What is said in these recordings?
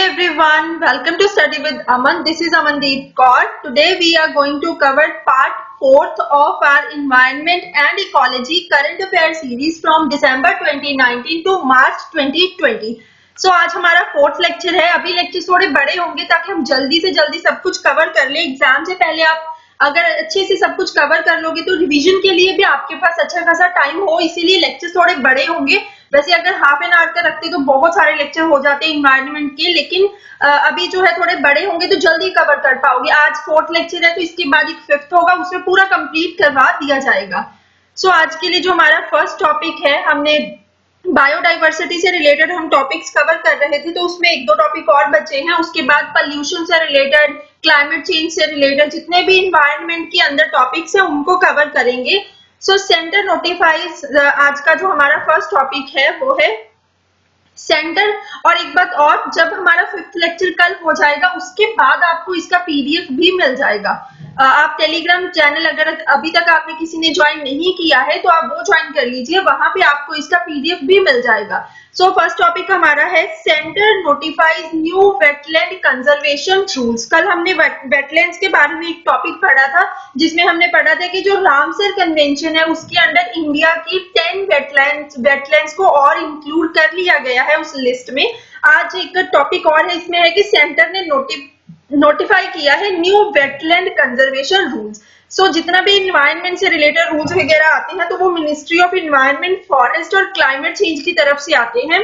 everyone, welcome to Study with Aman. This is Amandeep Kaur. Today we are going to cover part 4th of our Environment and Ecology Current Affairs series from December 2019 to March 2020. So आज हमारा 4th lecture है. अभी lecture थोड़े बड़े होंगे ताकि हम जल्दी से जल्दी सब कुछ कवर कर ले. एग्जाम से पहले आप अगर अच्छे से सब कुछ कवर कर लोगे तो रिवीजन के लिए भी आपके पास अच्छा खासा टाइम हो, इसीलिए लेक्चर थोड़े बड़े होंगे. वैसे अगर हाफ एन आवर का रखते तो बहुत सारे लेक्चर हो जाते हैं इन्वायरमेंट के, लेकिन अभी जो है थोड़े बड़े होंगे तो जल्दी कवर कर पाओगे. आज 4th लेक्चर है तो इसके बाद एक 5th होगा, उसमें पूरा कंप्लीट करवा दिया जाएगा. सो आज के लिए जो हमारा फर्स्ट टॉपिक है, हमने बायोडाइवर्सिटी से रिलेटेड हम टॉपिक्स कवर कर रहे थे, तो उसमें 1-2 टॉपिक और बचे हैं. उसके बाद पॉल्यूशन से रिलेटेड, क्लाइमेट चेंज से रिलेटेड जितने भी इन्वायरमेंट के अंदर टॉपिक्स हैं उनको कवर करेंगे. सो सेंटर नोटिफाइज, आज का जो हमारा फर्स्ट टॉपिक है वो है सेंटर. और एक बात और, जब हमारा 5th लेक्चर कल हो जाएगा उसके बाद आपको इसका पीडीएफ भी मिल जाएगा. आप टेलीग्राम चैनल अगर अभी तक आपने किसी ने ज्वाइन नहीं किया है तो आप वो ज्वाइन कर लीजिए, वहां पे आपको इसका पीडीएफ भी मिल जाएगा. सो फर्स्ट टॉपिक हमारा है centre notifies new wetland conservation rules. कल हमने वेटलैंड्स के बारे में एक टॉपिक पढ़ा था जिसमें हमने पढ़ा था कि जो रामसर कन्वेंशन है उसके अंडर इंडिया की 10 वेटलैंड्स को और इंक्लूड कर लिया गया है उस लिस्ट में. आज एक टॉपिक और है, इसमें है कि सेंटर ने नोटिफाई किया है न्यू वेटलैंड कंजर्वेशन रूल्स. सो जितना भी इन्वायरमेंट से रिलेटेड रूल्स वगैरह आते हैं तो वो मिनिस्ट्री ऑफ इन्वायरमेंट, फॉरेस्ट और क्लाइमेट चेंज की तरफ से आते हैं.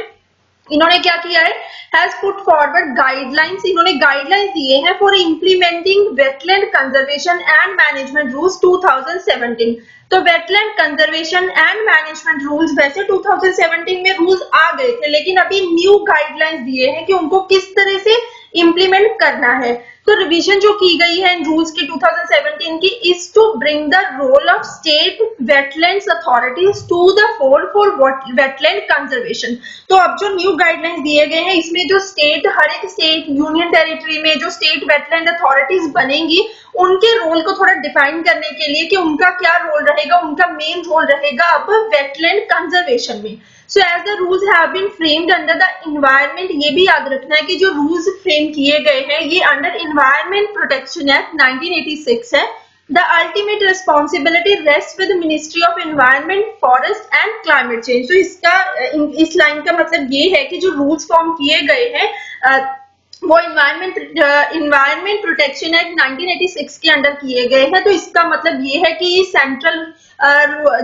इन्होंने क्या किया है, हैज पुट फॉरवर्ड गाइडलाइंस. इन्होंने गाइडलाइंस दिए हैं for implementing wetland conservation and management rules 2017. तो wetland conservation and management rules वैसे 2017 में रूल्स आ गए थे, लेकिन अभी न्यू गाइडलाइंस दिए हैं कि उनको किस तरह से इम्प्लीमेंट करना है. तो रिवीजन जो की गई है इन रूल्स की 2017 की is to bring the role of state wetlands authorities to the fore for wetland conservation. तो अब जो न्यू गाइडलाइंस दिए गए हैं इसमें जो स्टेट, हर एक स्टेट यूनियन टेरिटरी में जो स्टेट वेटलैंड अथॉरिटीज बनेंगी उनके रोल को थोड़ा डिफाइन करने के लिए कि उनका क्या रोल रहेगा, उनका मेन रोल रहेगा अब वेटलैंड कंजर्वेशन में. So as the rules have been framed under the environment, ये भी याद रखना है कि जो rules frame किए गए हैं ये under Environment Protection Act 1986 है. The ultimate responsibility rests with the Ministry of Environment, Forest and Climate Change. तो इसका इस लाइन का मतलब ये है कि जो rules form किए गए हैं वो इन्वायरमेंट प्रोटेक्शन एक्ट 1986 के अंडर किए गए हैं. तो इसका मतलब ये है कि ये सेंट्रल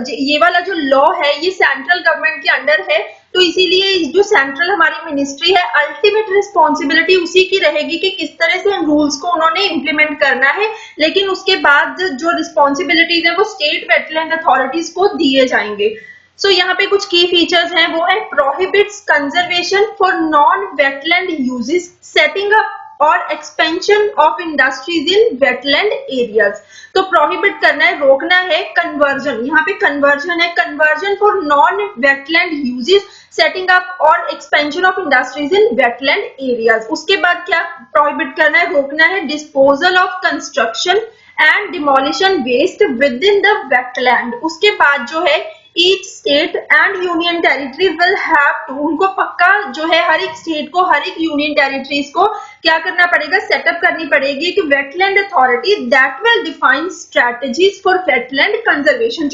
ये वाला जो लॉ है ये सेंट्रल गवर्नमेंट के अंडर है, तो इसीलिए जो सेंट्रल हमारी मिनिस्ट्री है अल्टीमेट रिस्पॉन्सिबिलिटी उसी की रहेगी कि किस तरह से इन रूल्स को उन्होंने इम्प्लीमेंट करना है. लेकिन उसके बाद जो रिस्पॉन्सिबिलिटीज है वो स्टेट वेटलैंड अथॉरिटीज को दिए जाएंगे. सो यहाँ पे कुछ की फीचर्स हैं, वो है prohibits conservation for non wetland uses, setting up और expansion of industries in wetland areas. तो प्रोहिबिट करना है, रोकना है कन्वर्जन. यहाँ पे कन्वर्जन है, conversion for non wetland uses, setting up और expansion of industries in wetland areas. उसके बाद क्या प्रोहिबिट करना है, रोकना है disposal of construction and demolition waste within the wetland. उसके बाद जो है each state and union territory will have to, उनको पक्का जो है हर एक स्टेट को, हर एक यूनियन टेरिटरीज को क्या करना पड़ेगा, सेटअप करनी पड़ेगी कि wetland authority that will define strategies for wetland conservation.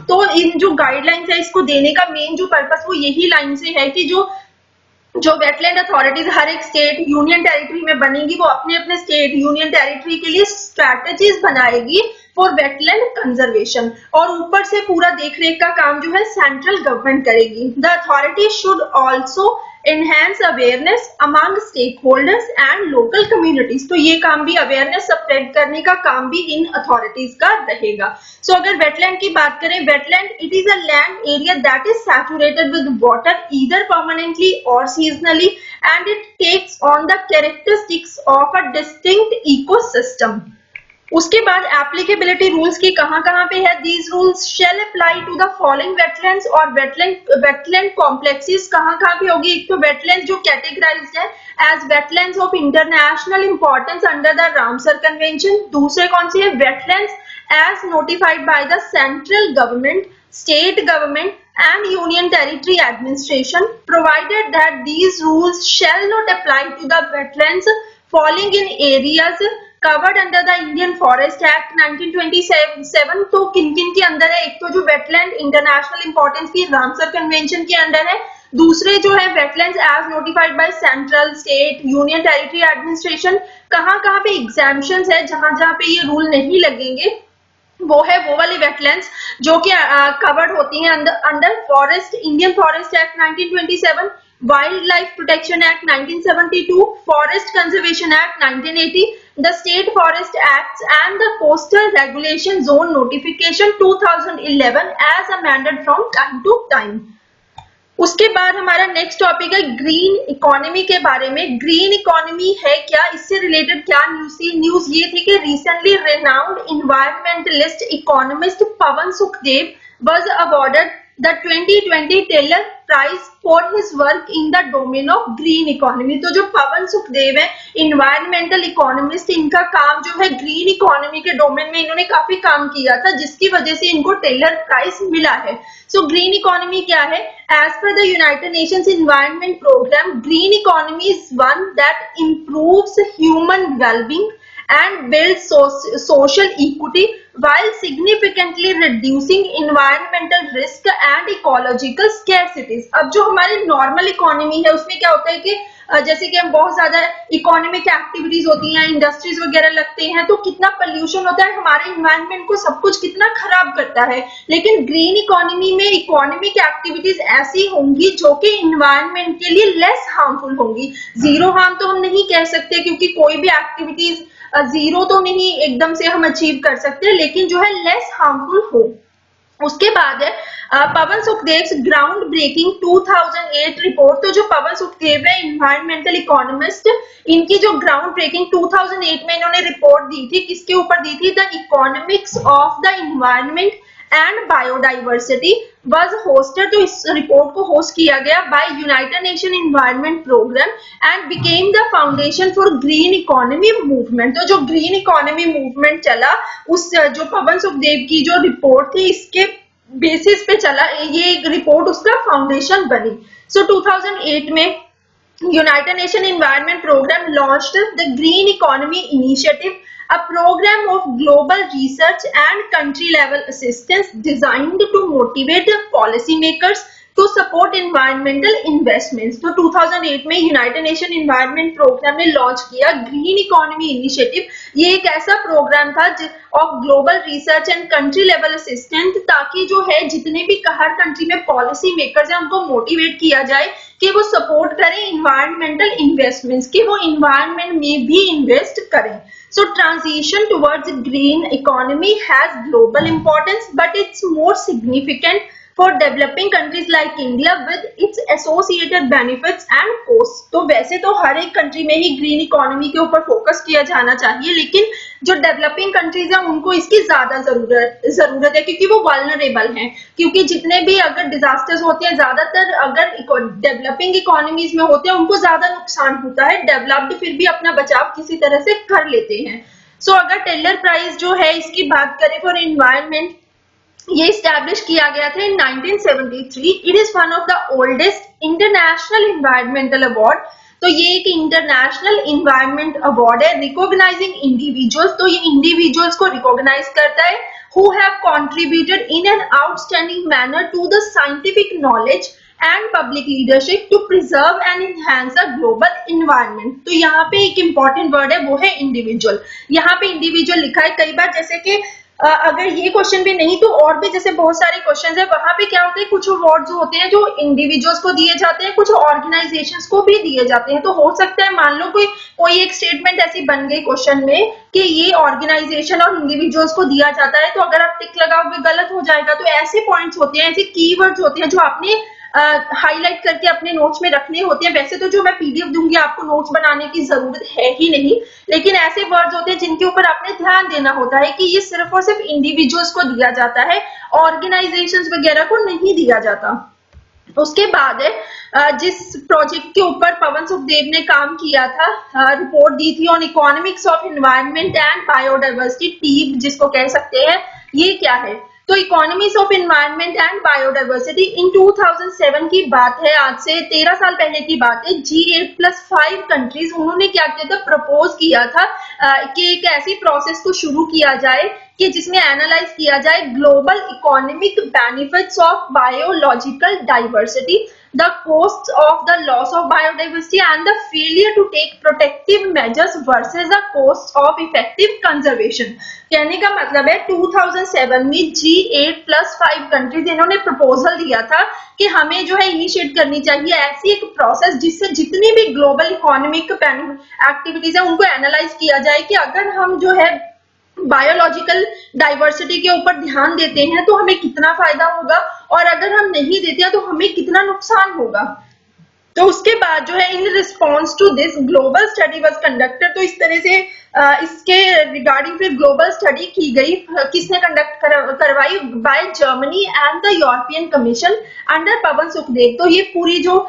तो इन जो गाइडलाइंस है इसको देने का मेन जो पर्पस वो यही लाइन से है कि जो वेटलैंड अथॉरिटीज हर एक स्टेट यूनियन टेरिटरी में बनेगी वो अपने अपने स्टेट यूनियन टेरिटरी के लिए स्ट्रैटेजीज बनाएगी फॉर वेटलैंड कंजर्वेशन, और ऊपर से पूरा देखरेख का काम जो है सेंट्रल गवर्नमेंट करेगी. The authority should also enhance awareness among stakeholders and local communities. तो ये काम भी, अवेयरनेस स्प्रेड करने का काम भी इन अथॉरिटीज का रहेगा. सो अगर वेटलैंड की बात करें, wetland it is a land area that is saturated with water either permanently और seasonally and it takes on the characteristics of a distinct ecosystem. उसके बाद एप्लीकेबिलिटी रूल्स की कहां पे है, these rules shall apply to the following wetlands. और wetland complexes कहां पे होगी, एक तो वेटलैंड जो कैटेगराइज्ड है as wetlands of international importance under the Ramsar convention. दूसरे कौन सी है, wetlands as notified by the central government, state government, and Union Territory Administration, provided that these rules shall not apply to the wetlands falling in areas covered under the Indian Forest Act 1927। तो किन किन के अंदर है? एक तो जो wetland international importance की रामसर कन्वेंशन के अंडर है, दूसरे जो है wetlands as notified by central, state, union territory administration. कहाँ कहाँ पे एग्जाम्पशंस है, जहां जहां पे ये रूल नहीं लगेंगे, वो है वो वाली वेटलैंड्स जो कि कवर्ड होती हैं under forest, Indian forest act 1927, wildlife protection act 1972, forest conservation act 1980, the state forest acts and the coastal regulation zone notification 2011 as amended from time to time. उसके बाद हमारा नेक्स्ट टॉपिक है green economy के बारे में। Green economy है क्या, इससे रिलेटेड क्या न्यूज थी? न्यूज ये थी कि recently renowned environmentalist economist Pawan Sukhdev was awarded the 2020 Tyler prize for his work in the domain of green economy. तो जो पवन सुखदेव है इन्वायरमेंटल इकोनॉमिस्ट, इनका काम जो है ग्रीन इकोनॉमी के डोमेन में इन्होंने काफी काम किया था, जिसकी वजह से इनको टेलर प्राइज मिला है। सो ग्रीन इकोनॉमी क्या है? As per the United Nations environment programme, green economy is one that improves human wellbeing and build social equity while significantly reducing environmental risk and ecological scarcities। अब जो हमारी normal economy है उसमें क्या होता है कि जैसे कि हम बहुत ज्यादा इकोनॉमिक एक्टिविटीज होती हैं, इंडस्ट्रीज वगैरह लगते हैं, तो कितना पोल्यूशन होता है, हमारे इन्वायरमेंट को सब कुछ कितना खराब करता है। लेकिन ग्रीन इकोनॉमी में इकोनॉमिक एक्टिविटीज ऐसी होंगी जो कि इन्वायरमेंट के लिए लेस हार्मफुल होंगी। जीरो हार्म तो हम नहीं कह सकते, क्योंकि कोई भी एक्टिविटीज जीरो तो नहीं एकदम से हम अचीव कर सकते, लेकिन जो है लेस हार्मफुल हो। उसके बाद है पवन सुखदेव ग्राउंड ब्रेकिंग 2008 रिपोर्ट। तो जो पवन सुखदेव है इन्वायरमेंटल इकोनॉमिस्ट, इनकी जो ग्राउंड ब्रेकिंग 2008 में इन्होंने रिपोर्ट दी थी, किसके ऊपर दी थी? The economics of the environment and biodiversity was hosted. तो इस रिपोर्ट को होस्ट किया गया by United nation environment programme and became the foundation for green economy movement. तो जो ग्रीन इकोनॉमी मूवमेंट चला, उस जो पवन सुखदेव की जो रिपोर्ट थी, इसके बेसिस पे चला, ये रिपोर्ट उसका फाउंडेशन बनी। सो 2008 में United nation environment programme launched the green economy initiative, a program of global research and country level assistance designed to motivate policymakers to support environmental investments। तो 2008 में यूनाइटेड नेशन एनवायरनमेंट प्रोग्राम ने launch किया green economy initiative. ये एक ऐसा programme था of global research and country level assistant, ताकि जो है जितने भी हर कंट्री में पॉलिसी मेकर्स हैं उनको मोटिवेट किया जाए कि वो सपोर्ट करें इन्वायरमेंटल इन्वेस्टमेंट्स, कि वो इन्वायरमेंट में भी इन्वेस्ट करें। So transition towards green economy has global importance, but it's more significant for developing countries like India with its associated benefits and costs। तो वैसे तो हर एक कंट्री में ही ग्रीन इकोनॉमी के ऊपर फोकस किया जाना चाहिए, लेकिन जो डेवलपिंग कंट्रीज हैं उनको इसकी ज्यादा जरूरत है, क्योंकि वो वल्नरेबल हैं। क्योंकि जितने भी अगर डिजास्टर्स होते हैं, ज्यादातर अगर डेवलपिंग इकोनॉमीज में होते हैं उनको ज्यादा नुकसान होता है, डेवलप्ड फिर भी अपना बचाव किसी तरह से कर लेते हैं। सो अगर टेलर प्राइज जो है इसकी बात करें फॉर एनवायरनमेंट, ये स्टैब्लिश किया गया था in 1973। It is one of the oldest international environmental award. तो ये एक इंटरनेशनल एनवायरमेंट अवार्ड है रिकॉग्नाइजिंग इंडिविजुअल्स। तो ये इंडिविजुअल्स को रिकॉग्नाइज करता है who have contributed in an outstanding manner to the scientific knowledge and public leadership to preserve and enhance the global environment. तो यहाँ पे एक इंपॉर्टेंट वर्ड है, वो है इंडिविजुअल। यहाँ पे इंडिविजुअल लिखा है, कई बार जैसे कि अगर ये क्वेश्चन भी नहीं तो और भी जैसे बहुत सारे क्वेश्चन है, वहां पे क्या होता है कुछ अवार्ड्स होते हैं जो इंडिविजुअल्स को दिए जाते हैं, कुछ ऑर्गेनाइजेशंस को भी दिए जाते हैं। तो हो सकता है मान लो कोई एक स्टेटमेंट ऐसी बन गई क्वेश्चन में कि ये ऑर्गेनाइजेशन और इंडिविजुअल्स को दिया जाता है, तो अगर आप टिक लगाओगे गलत हो जाएगा। तो ऐसे पॉइंट्स होते हैं, ऐसे कीवर्ड्स होते हैं जो आपने हाईलाइट करके अपने नोट्स में रखने होते हैं। वैसे तो जो मैं पीडीएफ दूंगी आपको नोट्स बनाने की जरूरत है ही नहीं, लेकिन ऐसे वर्ड्स होते हैं जिनके ऊपर आपने ध्यान देना होता है कि ये सिर्फ और सिर्फ इंडिविजुअल्स को दिया जाता है, ऑर्गेनाइजेशंस वगैरह को नहीं दिया जाता। उसके बाद है जिस प्रोजेक्ट के ऊपर पवन सुखदेव ने काम किया था, रिपोर्ट दी थी on economics of environment and biodiversity, TEEB जिसको कह सकते हैं। ये क्या है? तो economies of environment and biodiversity in 2007 की बात है, आज से 13 साल पहले की बात है। G8+5 कंट्रीज उन्होंने क्या किया था, प्रपोज किया था कि एक ऐसी प्रोसेस को शुरू किया जाए कि जिसमें एनालाइज किया जाए global economic benefits of biological diversity, the costs of the loss of biodiversity and the failure to take protective measures versus the cost of effective conservation। कहने का मतलब है 2007 में G8+5 कंट्रीज इन्होंने प्रपोजल दिया था कि हमें जो है इनिशिएट करनी चाहिए ऐसी एक प्रोसेस जिससे जितनी भी ग्लोबल इकोनॉमिक एक्टिविटीज है उनको एनालाइज किया जाए कि अगर हम जो है बायोलॉजिकल डाइवर्सिटी के ऊपर ध्यान देते हैं तो हमें कितना फायदा होगा और अगर हम नहीं देते हैं तो हमें कितना नुकसान होगा। तो उसके बाद जो है in response to this global study was conducted, तो इस तरह से इसके रिगार्डिंग फिर ग्लोबल स्टडी की गई। किसने कंडक्ट करवाई, by Germany and the European Commission under Pavan Sukhdev. तो ये पूरी जो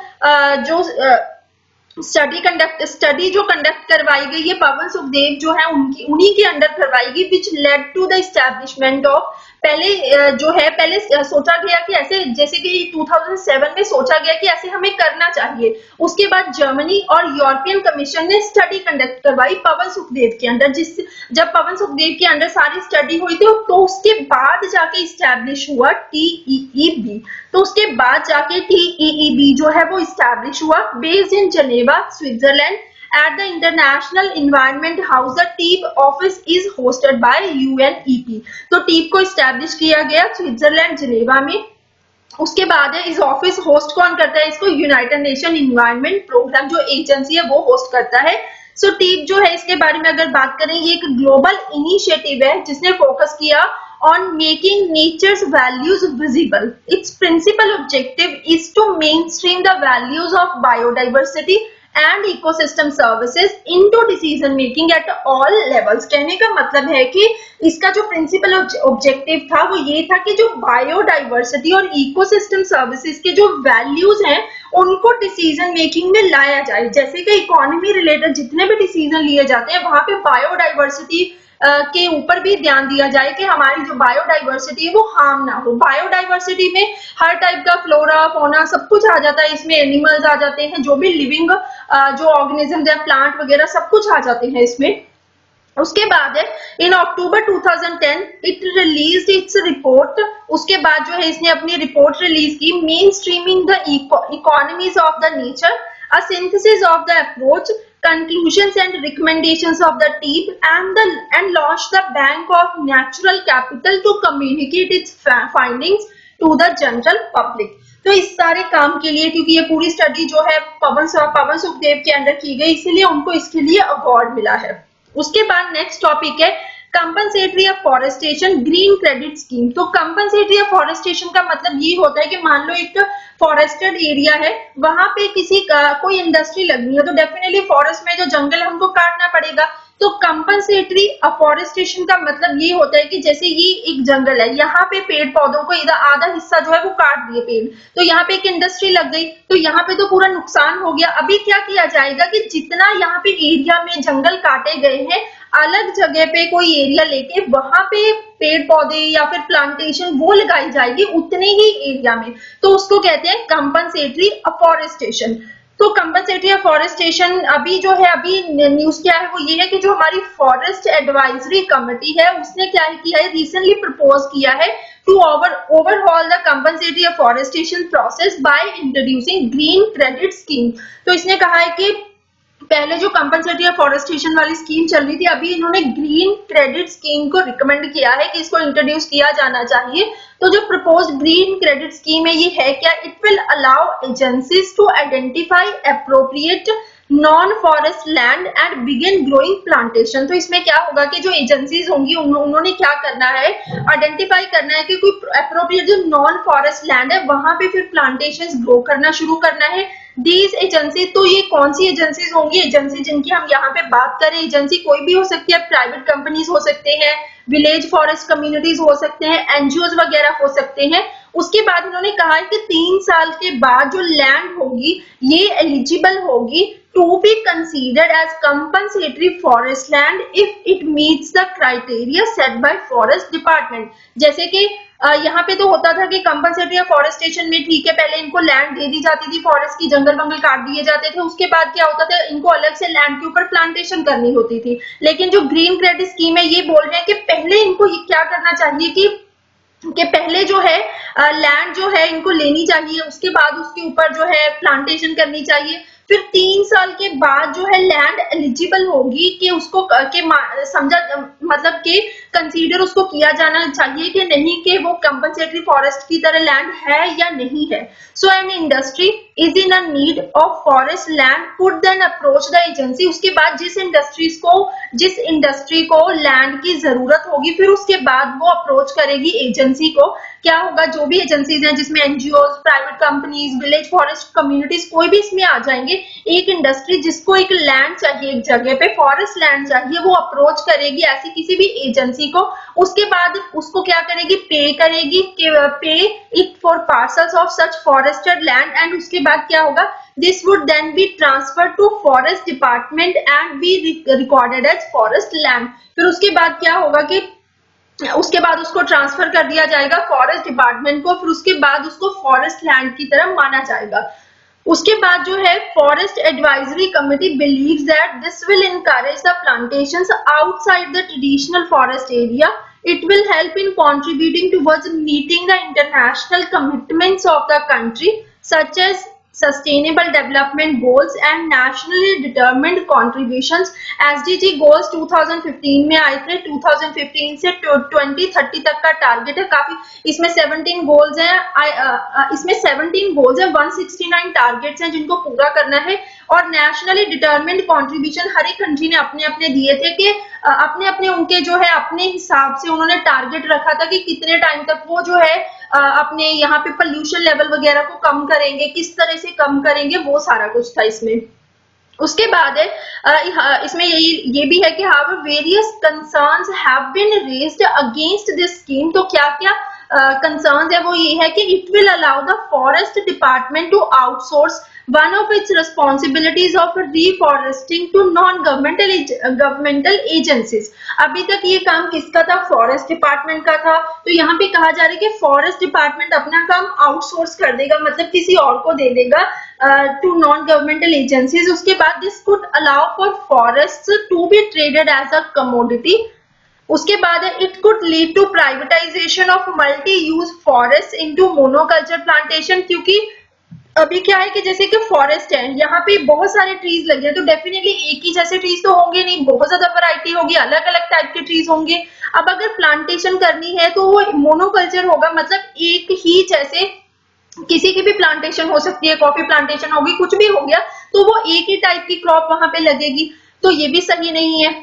स्टडी जो कंडक्ट करवाई गई ये पवन सुखदेव जो है उन्हीं के अंडर करवाई गई, which led to the establishment of, पहले सोचा गया कि ऐसे जैसे कि 2007 में सोचा गया कि ऐसे हमें करना चाहिए। उसके बाद जर्मनी और यूरोपियन कमीशन ने स्टडी कंडक्ट करवाई पवन सुखदेव के अंडर, जब पवन सुखदेव के अंडर सारी स्टडी हुई थी तो उसके बाद जाके इस्टेब्लिश हुआ TEEB। तो उसके बाद जाके TEEB जो है वो इस्टेब्लिश हुआ based in Geneva Switzerland at the International Environment House। The TEEB office is hosted by UNEP। तो TEEB को इस्टेब्लिश किया गया स्विट्जरलैंड जिनेवा में। उसके बाद है इस ऑफिस होस्ट कौन करता है, इसको यूनाइटेड नेशन इन्वायरमेंट प्रोग्राम जो एजेंसी है वो होस्ट करता है। सो TEEB जो है इसके बारे में अगर बात करें ये एक ग्लोबल इनिशिएटिव है जिसने फोकस किया on making nature's values visible। Its principal objective is to mainstream the values of biodiversity and ecosystem services into decision making at all levels। कहने का मतलब है कि इसका जो प्रिंसिपल ऑब्जेक्टिव था वो ये था कि जो बायोडाइवर्सिटी और इकोसिस्टम सर्विसेज के जो वैल्यूज हैं उनको डिसीजन मेकिंग में लाया जाए। जैसे कि इकोनॉमी रिलेटेड जितने भी डिसीजन लिए जाते हैं वहां पे बायोडाइवर्सिटी के ऊपर भी ध्यान दिया जाए कि हमारी जो बायोडाइवर्सिटी है वो हार्म ना हो। बायोडाइवर्सिटी में हर टाइप का फ्लोरा फोना सब कुछ आ जाता है, इसमें एनिमल्स आ जाते हैं, जो भी लिविंग जो ऑर्गेनिजम्स है प्लांट वगैरह सब कुछ आ जाते हैं इसमें। उसके बाद है इन अक्टूबर 2010 इट रिलीज्ड इट्स रिपोर्ट। उसके बाद जो है इसने अपनी रिपोर्ट रिलीज की main streaming the economies of the nature, a synthesis of the approach, conclusions and recommendations of the TEEB and launched the Bank of Natural Capital to communicate its findings to the general public। तो इस सारे काम के लिए क्योंकि ये पूरी study जो है पवन सुखदेव के अंडर की गई इसीलिए उनको इसके लिए अवार्ड मिला है। उसके बाद नेक्स्ट टॉपिक है compensatory afforestation green credit scheme. तो कंपनसेटरी अफॉरेस्टेशन का मतलब ये होता है कि मान लो एक फॉरेस्टेड एरिया है, वहां पे किसी का कोई इंडस्ट्री लगनी है तो डेफिनेटली फॉरेस्ट में जो जंगल है उनको काटना पड़ेगा। तो कंपनसेटरी अफॉरेस्टेशन का मतलब ये होता है कि जैसे ये एक जंगल है, यहाँ पे पेड़ पौधों को इधर आधा हिस्सा जो है वो काट दिए पेड़, तो यहाँ पे एक इंडस्ट्री लग गई तो यहाँ पे तो पूरा नुकसान हो गया। अभी क्या किया जाएगा कि जितना यहाँ पे एरिया में जंगल काटे गए हैं अलग जगह पे कोई एरिया लेके वहां पे पेड़ पौधे या फिर प्लांटेशन वो लगाई जाएगी उतने ही एरिया में, तो उसको कहते हैं कंपनसेटरी अफॉरेस्टेशन। तो कंपनसेटरी अफॉरेस्टेशन अभी जो है अभी न्यूज क्या है वो ये है कि जो हमारी फॉरेस्ट एडवाइजरी कमेटी है उसने क्या किया है रिसेंटली प्रपोज किया है to overhaul the compensatory afforestation process by introducing green credit scheme. तो इसने कहा है कि पहले जो कंपनसेटरी अफॉरेस्टेशन वाली स्कीम चल रही थी अभी इन्होंने ग्रीन क्रेडिट स्कीम को रिकमेंड किया है कि इसको इंट्रोड्यूस किया जाना चाहिए। तो जो प्रपोज्ड ग्रीन क्रेडिट स्कीम है ये है क्या, it will allow agencies to identify appropriate non forest land and begin growing plantation. तो इसमें क्या होगा कि जो एजेंसीज होंगी उन्होंने क्या करना है आइडेंटिफाई करना है कि कोई एप्रोप्रिएट जो नॉन फॉरेस्ट लैंड है वहां पे फिर प्लांटेशन ग्रो करना शुरू करना है। दीज एजेंसी, तो ये कौन सी एजेंसीज होंगी, एजेंसी जिनकी हम यहाँ पे बात करें, एजेंसी कोई भी हो सकती है, प्राइवेट कंपनीज हो सकते हैं, विलेज फॉरेस्ट कम्युनिटीज हो सकते हैं, एनजीओ वगैरह हो सकते हैं। उसके बाद इन्होंने कहा है कि 3 साल के बाद जो लैंड होगी ये एलिजिबल होगी to be considered as compensatory forest land if it meets the criteria set by forest department। जैसे कि यहाँ पे तो होता था कि कंपनसेटरी फॉरेस्टेशन में ठीक है, पहले इनको लैंड दे दी जाती थी फॉरेस्ट की, जंगल बंगल काट दिए जाते थे, उसके बाद क्या होता था, इनको अलग से लैंड के ऊपर प्लांटेशन करनी होती थी। लेकिन जो ग्रीन क्रेडिट स्कीम है ये बोल रहे हैं कि पहले इनको ये क्या करना चाहिए कि पहले जो है लैंड जो है इनको लेनी चाहिए, उसके बाद उसके ऊपर जो है प्लांटेशन करनी चाहिए। फिर 3 साल के बाद जो है लैंड एलिजिबल होगी कि उसको के समझा मतलब कि कंसीडर उसको किया जाना चाहिए कि नहीं कि वो कंपनसेटरी फॉरेस्ट की तरह लैंड है या नहीं है। So an industry is in a need of forest land could then approach the agency. उसके बाद जिस इंडस्ट्री को लैंड की जरूरत होगी फिर उसके बाद वो अप्रोच करेगी एजेंसी को। क्या होगा, जो भी एजेंसीज हैं जिसमें NGO, private companies, village forest communities कोई भी इसमें आ जाएंगे। एक इंडस्ट्री जिसको एक लैंड चाहिए, एक जगह पे फॉरेस्ट लैंड चाहिए, वो अप्रोच करेगी ऐसी किसी भी एजेंसी को। उसके बाद उसको क्या करेगी, पे करेगी, pay it for parcels of such forested land. And उसके बाद क्या होगा, this would then be transfer to forest department and be recorded as forest land. फिर उसके बाद क्या होगा कि उसके बाद उसको ट्रांसफर कर दिया जाएगा फॉरेस्ट डिपार्टमेंट को, फिर उसके बाद उसको फॉरेस्ट लैंड की तरह माना जाएगा। उसके बाद जो है forest advisory committee believes that this will encourage the plantations outside the traditional forest area. It will help in contributing towards meeting the international commitments of the country, such as sustainable development goals and nationally determined contributions। SDG goals 2015 में आए थे, 2015 से 2030 तक का target है। काफी इसमें 17 goals हैं, 169 टारगेट्स हैं जिनको पूरा करना है। और नेशनली डिटरमिन्ड कंट्रीब्यूशन हर एक कंट्री ने अपने अपने दिए थे कि अपने अपने उनके जो है अपने हिसाब से उन्होंने टारगेट रखा था कि कितने टाइम तक वो जो है अपने यहाँ पे पोल्यूशन लेवल वगैरह को कम करेंगे, किस तरह से कम करेंगे, वो सारा कुछ था इसमें। उसके बाद है इसमें ये भी है कि how various concerns have been raised against this scheme. तो क्या क्या कंसर्न्स है वो ये है कि it will allow the forest department to outsource one of its responsibilities of reforesting to non-governmental agencies। अभी तक ये काम किसका था, फॉरेस्ट डिपार्टमेंट का था। तो यहाँ पे कहा जा रहा है कि फॉरेस्ट डिपार्टमेंट अपना काम आउटसोर्स कर देगा, मतलब किसी और को दे देगा टू नॉन गवर्नमेंटल एजेंसीज। उसके बाद this could allow for forest to be traded as a commodity. उसके बाद है it could lead to privatisation of multi use forest into monoculture plantation. क्योंकि अभी क्या है कि जैसे कि फॉरेस्ट है, यहाँ पे बहुत सारे ट्रीज लगे हैं, तो डेफिनेटली एक ही जैसे ट्रीज तो होंगे नहीं, बहुत ज्यादा वैरायटी होगी, अलग अलग टाइप के ट्रीज होंगे। अब अगर प्लांटेशन करनी है तो वो मोनोकल्चर होगा, मतलब एक ही जैसे किसी की भी प्लांटेशन हो सकती है, कॉफी प्लांटेशन होगी, कुछ भी हो गया, तो वो एक ही टाइप की क्रॉप वहां पे लगेगी, तो ये भी सही नहीं है।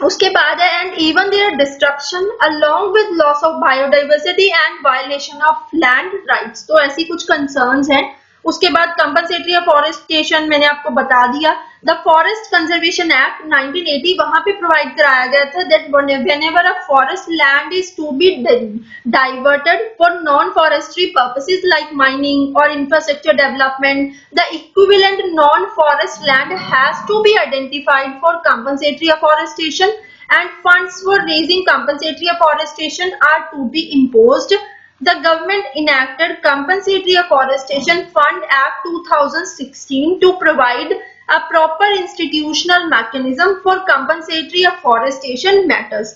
उसके बाद है and even their destruction along with loss of biodiversity and violation of land rights. तो ऐसी कुछ कंसर्न्स हैं। उसके बाद कंपनसेटरी फॉरेस्टेशन मैंने आपको बता दिया। द फॉरेस्ट कंजर्वेशन एक्ट 1980 वहां पे प्रोवाइड कराया गया था that whenever a forest land is to be diverted for non forestry purposes like mining और infrastructure development, the equivalent non forest land has to be identified for compensatory forestation and funds for raising compensatory afforestation are to be imposed। The government enacted Compensatory Afforestation Fund Act 2016 to provide a proper institutional mechanism for compensatory afforestation matters।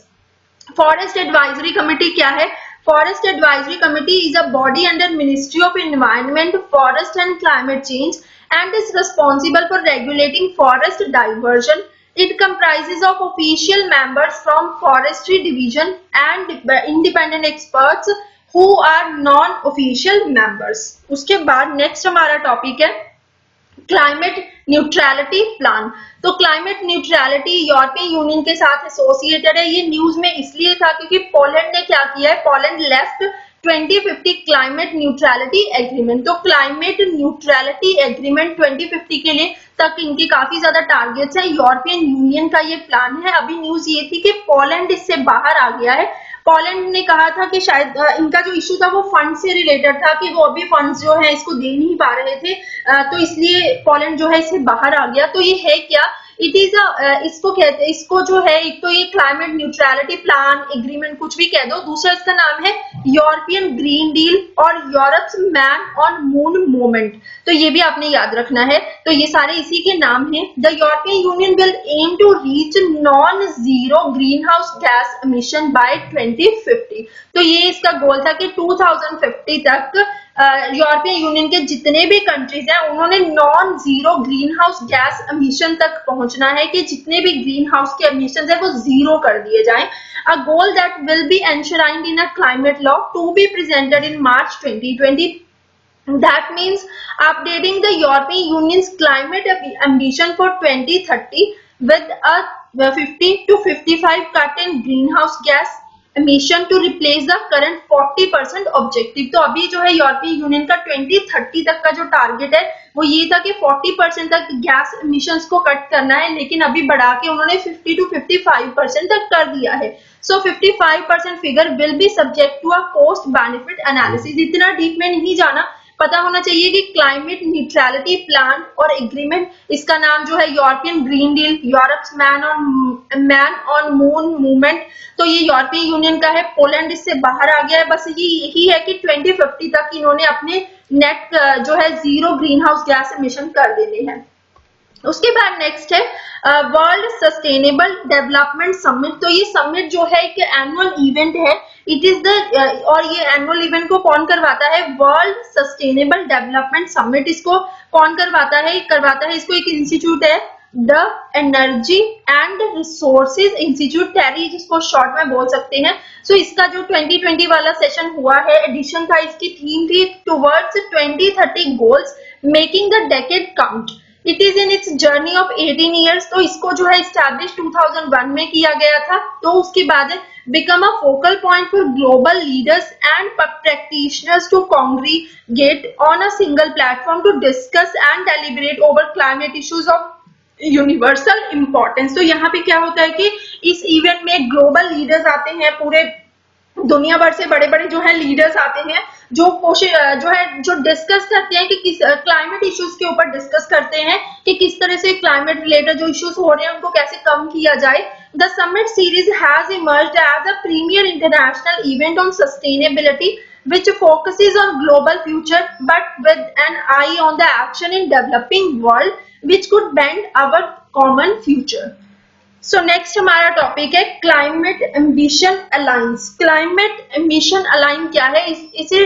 Forest Advisory Committee क्या है? Forest Advisory Committee is a body under Ministry of Environment, Forest and Climate Change and is responsible for regulating forest diversion। It comprises of official members from Forestry Division and independent experts who are non-official members। उसके बाद next हमारा topic है climate neutrality plan. तो climate neutrality European union के साथ associated है। ये news में इसलिए था क्योंकि पोलैंड ने क्या किया है, Poland left 2050 climate neutrality agreement. तो क्लाइमेट न्यूट्रलिटी एग्रीमेंट 2050 के लिए तक इनके काफी ज्यादा टारगेट्स हैं। यूरोपियन यूनियन का ये प्लान है। अभी न्यूज ये थी कि पोलैंड इससे बाहर आ गया है। पोलैंड ने कहा था कि शायद इनका जो इशू था वो फंड से रिलेटेड था, कि वो अभी फंड्स जो है इसको दे नहीं पा रहे थे, तो इसलिए पोलैंड जो है इससे बाहर आ गया। तो ये है क्या, इट इज इसको कहते हैं, इसको जो है एक तो ये क्लाइमेट न्यूट्रलिटी प्लान एग्रीमेंट कुछ भी कह दो, दूसरा इसका नाम है यूरोपियन ग्रीन डील और Europe's man on moon movement. तो ये भी आपने याद रखना है। तो ये सारे इसी के नाम हैं। The European union will aim to reach non zero green house gas emission by 2050। तो ये इसका गोल था कि 2050 तक यूरोपियन यूनियन के जितने भी कंट्रीज हैं उन्होंने non zero green house gas emission तक पहुंचना है, कि जितने भी ग्रीन हाउस के एमिशन है वो जीरो कर दिए जाएं। A goal that will be enshrined in a climate law to be presented in March 2020। That means updating the European Union's climate ambition for 2030 with a 50 to 55 cut in greenhouse gas emission to replace the current 40% objective। तो अभी जो है European union का 2030 तक का जो target है वो ये था कि 40% तक गैस एमिशंस को कट करना है, लेकिन अभी बढ़ा के उन्होंने 50 to 55% तक कर दिया है। So 55% figure will be subject to a cost benefit analysis. इतना डीप में नहीं जाना, पता होना चाहिए कि क्लाइमेट न्यूट्रलिटी प्लान और एग्रीमेंट, इसका नाम जो है European green deal, Europe's man on moon movement. तो ये यूरोपियन यूनियन का है, पोलैंड इससे बाहर आ गया है। बस ये यही है कि 2050 तक इन्होंने अपने नेट जो है zero green house gas emission कर देने हैं। उसके बाद नेक्स्ट है वर्ल्ड सस्टेनेबल डेवलपमेंट समिट। तो ये समिट जो है एक एनुअल इवेंट है, इट इज द, और ये एनुअल इवेंट को कौन करवाता है, वर्ल्ड सस्टेनेबल डेवलपमेंट समिट। इसको कौन करवाता है, इसको एक इंस्टीट्यूट है, the energy and resources institute, TERI जिसको शॉर्ट में बोल सकते हैं। सो इसका जो 2020 वाला सेशन हुआ है, एडिशन था, इसकी थीम थी towards 2030 goals making the decade count. It is in its journey of 18 years. तो इसको जो है इस्टेब्लिश 2001 में किया गया था। तो उसके बाद become a focal point for global leaders and practitioners to congregate on a single platform to discuss and deliberate over climate issues of universal importance. तो यहाँ पे क्या होता है कि इस इवेंट में ग्लोबल लीडर्स आते हैं, पूरे दुनिया भर से बड़े बड़े जो है लीडर्स आते हैं, जो कोशिश जो डिस्कस करते हैं कि किस क्लाइमेट इश्यूज के ऊपर डिस्कस करते हैं कि किस तरह से क्लाइमेट रिलेटेड जो इश्यूज हो रहे हैं उनको कैसे कम किया जाए। The summit series has emerged as a premier international event on sustainability which focuses on global future but with an eye on the action in developing world which could bend our common future। So next हमारा topic है climate ambition alliance. Climate ambition alliance क्या है, इसे